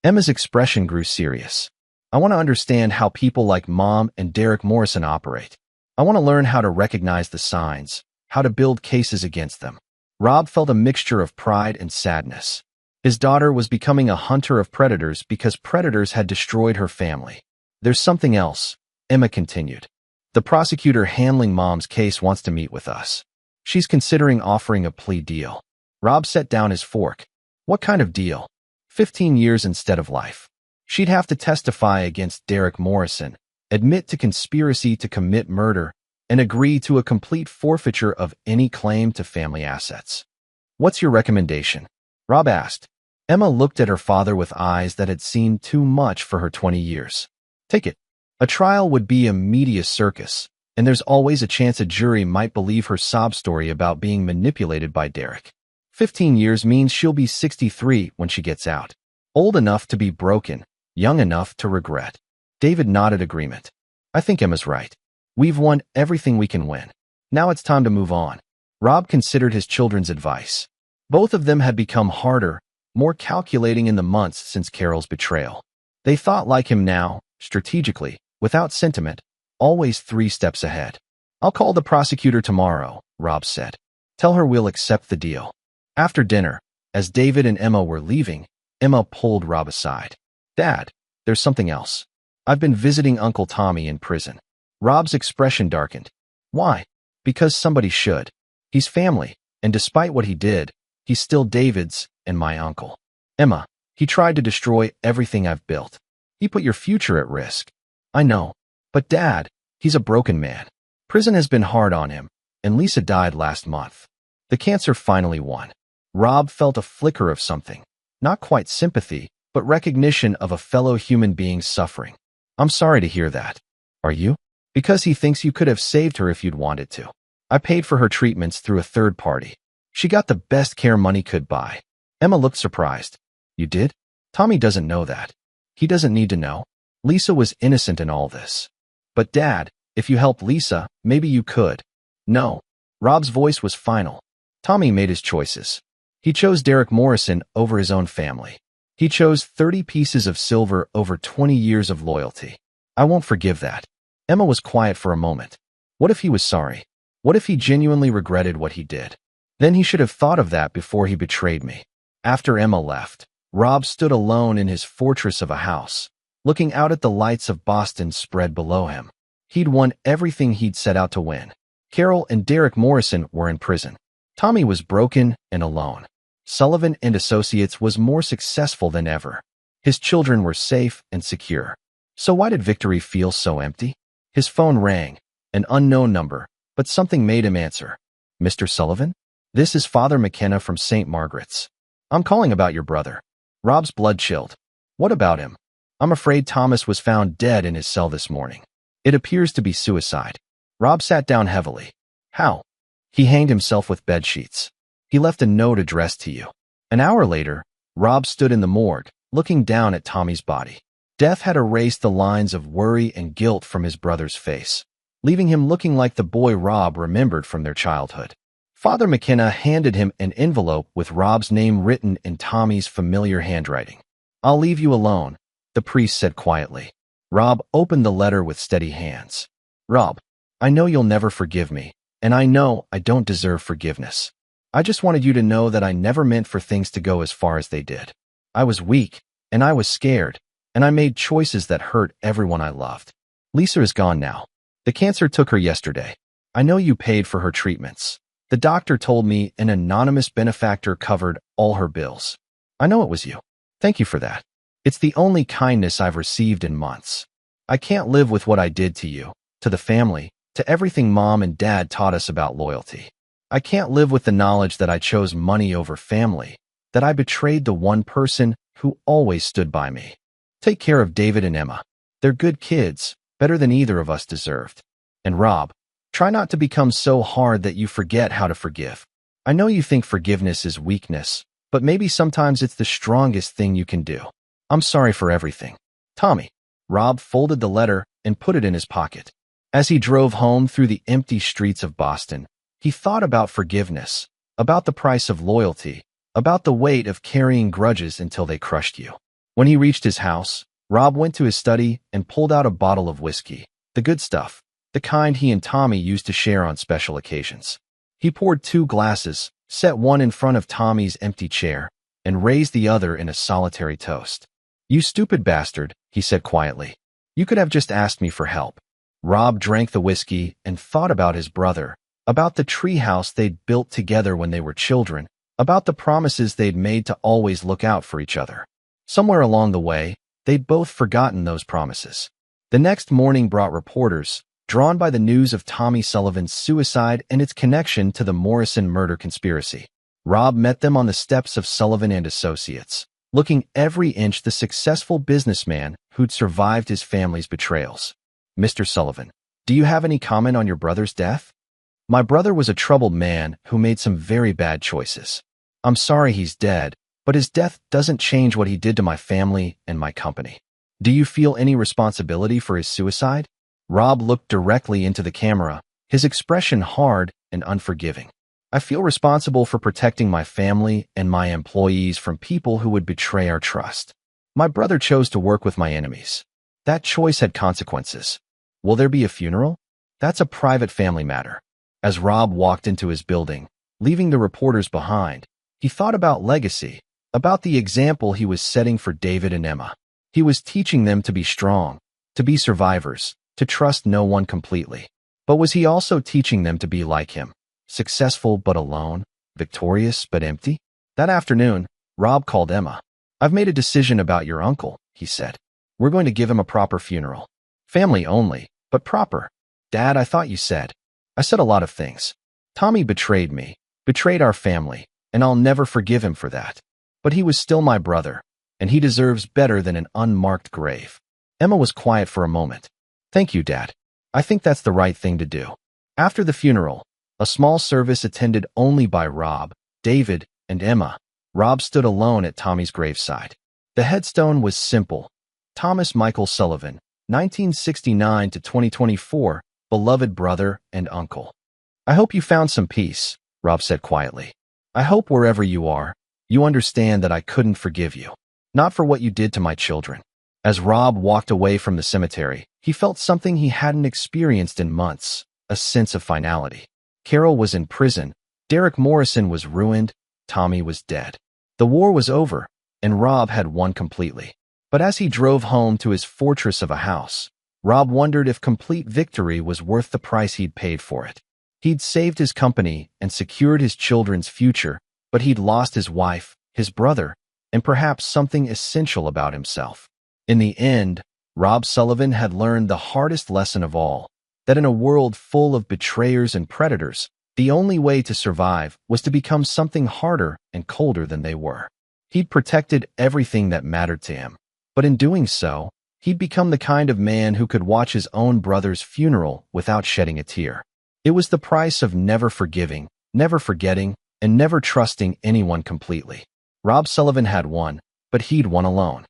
Emma's expression grew serious. I want to understand how people like Mom and Derek Morrison operate. I want to learn how to recognize the signs, how to build cases against them. Rob felt a mixture of pride and sadness. His daughter was becoming a hunter of predators because predators had destroyed her family. There's something else, Emma continued. The prosecutor handling Mom's case wants to meet with us. She's considering offering a plea deal. Rob set down his fork. What kind of deal? 15 years instead of life. She'd have to testify against Derek Morrison, admit to conspiracy to commit murder, and agree to a complete forfeiture of any claim to family assets. What's your recommendation? Rob asked. Emma looked at her father with eyes that had seen too much for her 20 years. Take it. A trial would be a media circus, and there's always a chance a jury might believe her sob story about being manipulated by Derek. 15 years means she'll be 63 when she gets out. Old enough to be broken, young enough to regret. David nodded agreement. I think Emma's right. We've won everything we can win. Now it's time to move on. Rob considered his children's advice. Both of them had become harder, more calculating in the months since Carol's betrayal. They thought like him now, strategically, without sentiment, always 3 steps ahead. I'll call the prosecutor tomorrow, Rob said. Tell her we'll accept the deal. After dinner, as David and Emma were leaving, Emma pulled Rob aside. Dad, there's something else. I've been visiting Uncle Tommy in prison. Rob's expression darkened. Why? Because somebody should. He's family, and despite what he did, he's still David's and my uncle. Emma, he tried to destroy everything I've built. He put your future at risk. I know. But Dad, he's a broken man. Prison has been hard on him, and Lisa died last month. The cancer finally won. Rob felt a flicker of something. Not quite sympathy, but recognition of a fellow human being suffering. I'm sorry to hear that. Are you? Because he thinks you could have saved her if you'd wanted to. I paid for her treatments through a third party. She got the best care money could buy. Emma looked surprised. You did? Tommy doesn't know that. He doesn't need to know. Lisa was innocent in all this. But Dad, If you helped Lisa, maybe you could. No. Rob's voice was final. Tommy made his choices. He chose Derek Morrison over his own family. He chose 30 pieces of silver over 20 years of loyalty. I won't forgive that. Emma was quiet for a moment. What if he was sorry? What if he genuinely regretted what he did? Then he should have thought of that before he betrayed me. After Emma left, Rob stood alone in his fortress of a house, looking out at the lights of Boston spread below him. He'd won everything he'd set out to win. Carol and Derek Morrison were in prison. Tommy was broken and alone. Sullivan and Associates was more successful than ever. His children were safe and secure. So why did victory feel so empty? His phone rang, an unknown number, but something made him answer. Mr. Sullivan? This is Father McKenna from St. Margaret's. I'm calling about your brother. Rob's blood chilled. What about him? I'm afraid Thomas was found dead in his cell this morning. It appears to be suicide. Rob sat down heavily. How? He hanged himself with bed sheets. He left a note addressed to you. An hour later, Rob stood in the morgue, looking down at Tommy's body. Death had erased the lines of worry and guilt from his brother's face, leaving him looking like the boy Rob remembered from their childhood. Father McKenna handed him an envelope with Rob's name written in Tommy's familiar handwriting. I'll leave you alone, the priest said quietly. Rob opened the letter with steady hands. Rob, I know you'll never forgive me, and I know I don't deserve forgiveness. I just wanted you to know that I never meant for things to go as far as they did. I was weak, and I was scared, and I made choices that hurt everyone I loved. Lisa is gone now. The cancer took her yesterday. I know you paid for her treatments. The doctor told me an anonymous benefactor covered all her bills. I know it was you. Thank you for that. It's the only kindness I've received in months. I can't live with what I did to you, to the family, to everything Mom and Dad taught us about loyalty. I can't live with the knowledge that I chose money over family, that I betrayed the one person who always stood by me. Take care of David and Emma. They're good kids, better than either of us deserved. And Rob, try not to become so hard that you forget how to forgive. I know you think forgiveness is weakness, but maybe sometimes it's the strongest thing you can do. I'm sorry for everything. Tommy. Rob folded the letter and put it in his pocket. As he drove home through the empty streets of Boston, he thought about forgiveness, about the price of loyalty, about the weight of carrying grudges until they crushed you. When he reached his house, Rob went to his study and pulled out a bottle of whiskey, the good stuff, the kind he and Tommy used to share on special occasions. He poured 2 glasses, set one in front of Tommy's empty chair, and raised the other in a solitary toast. You stupid bastard, he said quietly. You could have just asked me for help. Rob drank the whiskey and thought about his brother, about the treehouse they'd built together when they were children, about the promises they'd made to always look out for each other. Somewhere along the way, they'd both forgotten those promises. The next morning brought reporters, drawn by the news of Tommy Sullivan's suicide and its connection to the Morrison murder conspiracy. Rob met them on the steps of Sullivan and Associates, looking every inch the successful businessman who'd survived his family's betrayals. Mr. Sullivan, do you have any comment on your brother's death? My brother was a troubled man who made some very bad choices. I'm sorry he's dead, but his death doesn't change what he did to my family and my company. Do you feel any responsibility for his suicide? Rob looked directly into the camera, his expression hard and unforgiving. I feel responsible for protecting my family and my employees from people who would betray our trust. My brother chose to work with my enemies. That choice had consequences. Will there be a funeral? That's a private family matter. As Rob walked into his building, leaving the reporters behind, he thought about legacy, about the example he was setting for David and Emma. He was teaching them to be strong, to be survivors, to trust no one completely. But was he also teaching them to be like him, successful but alone, victorious but empty? That afternoon, Rob called Emma. I've made a decision about your uncle, he said. We're going to give him a proper funeral. Family only, but proper. Dad, I thought you said. I said a lot of things. Tommy betrayed me, betrayed our family, and I'll never forgive him for that. But he was still my brother, and he deserves better than an unmarked grave. Emma was quiet for a moment. Thank you, Dad. I think that's the right thing to do. After the funeral, a small service attended only by Rob, David, and Emma. Rob stood alone at Tommy's graveside. The headstone was simple. Thomas Michael Sullivan, 1969 to 2024, beloved brother and uncle. I hope you found some peace, Rob said quietly. I hope wherever you are, you understand that I couldn't forgive you. Not for what you did to my children. As Rob walked away from the cemetery, he felt something he hadn't experienced in months, a sense of finality. Carol was in prison, Derek Morrison was ruined, Tommy was dead. The war was over, and Rob had won completely. But as he drove home to his fortress of a house, Rob wondered if complete victory was worth the price he'd paid for it. He'd saved his company and secured his children's future, but he'd lost his wife, his brother, and perhaps something essential about himself. In the end, Rob Sullivan had learned the hardest lesson of all, that in a world full of betrayers and predators, the only way to survive was to become something harder and colder than they were. He'd protected everything that mattered to him, but in doing so, he'd become the kind of man who could watch his own brother's funeral without shedding a tear. It was the price of never forgiving, never forgetting, and never trusting anyone completely. Rob Sullivan had won, but he'd won alone.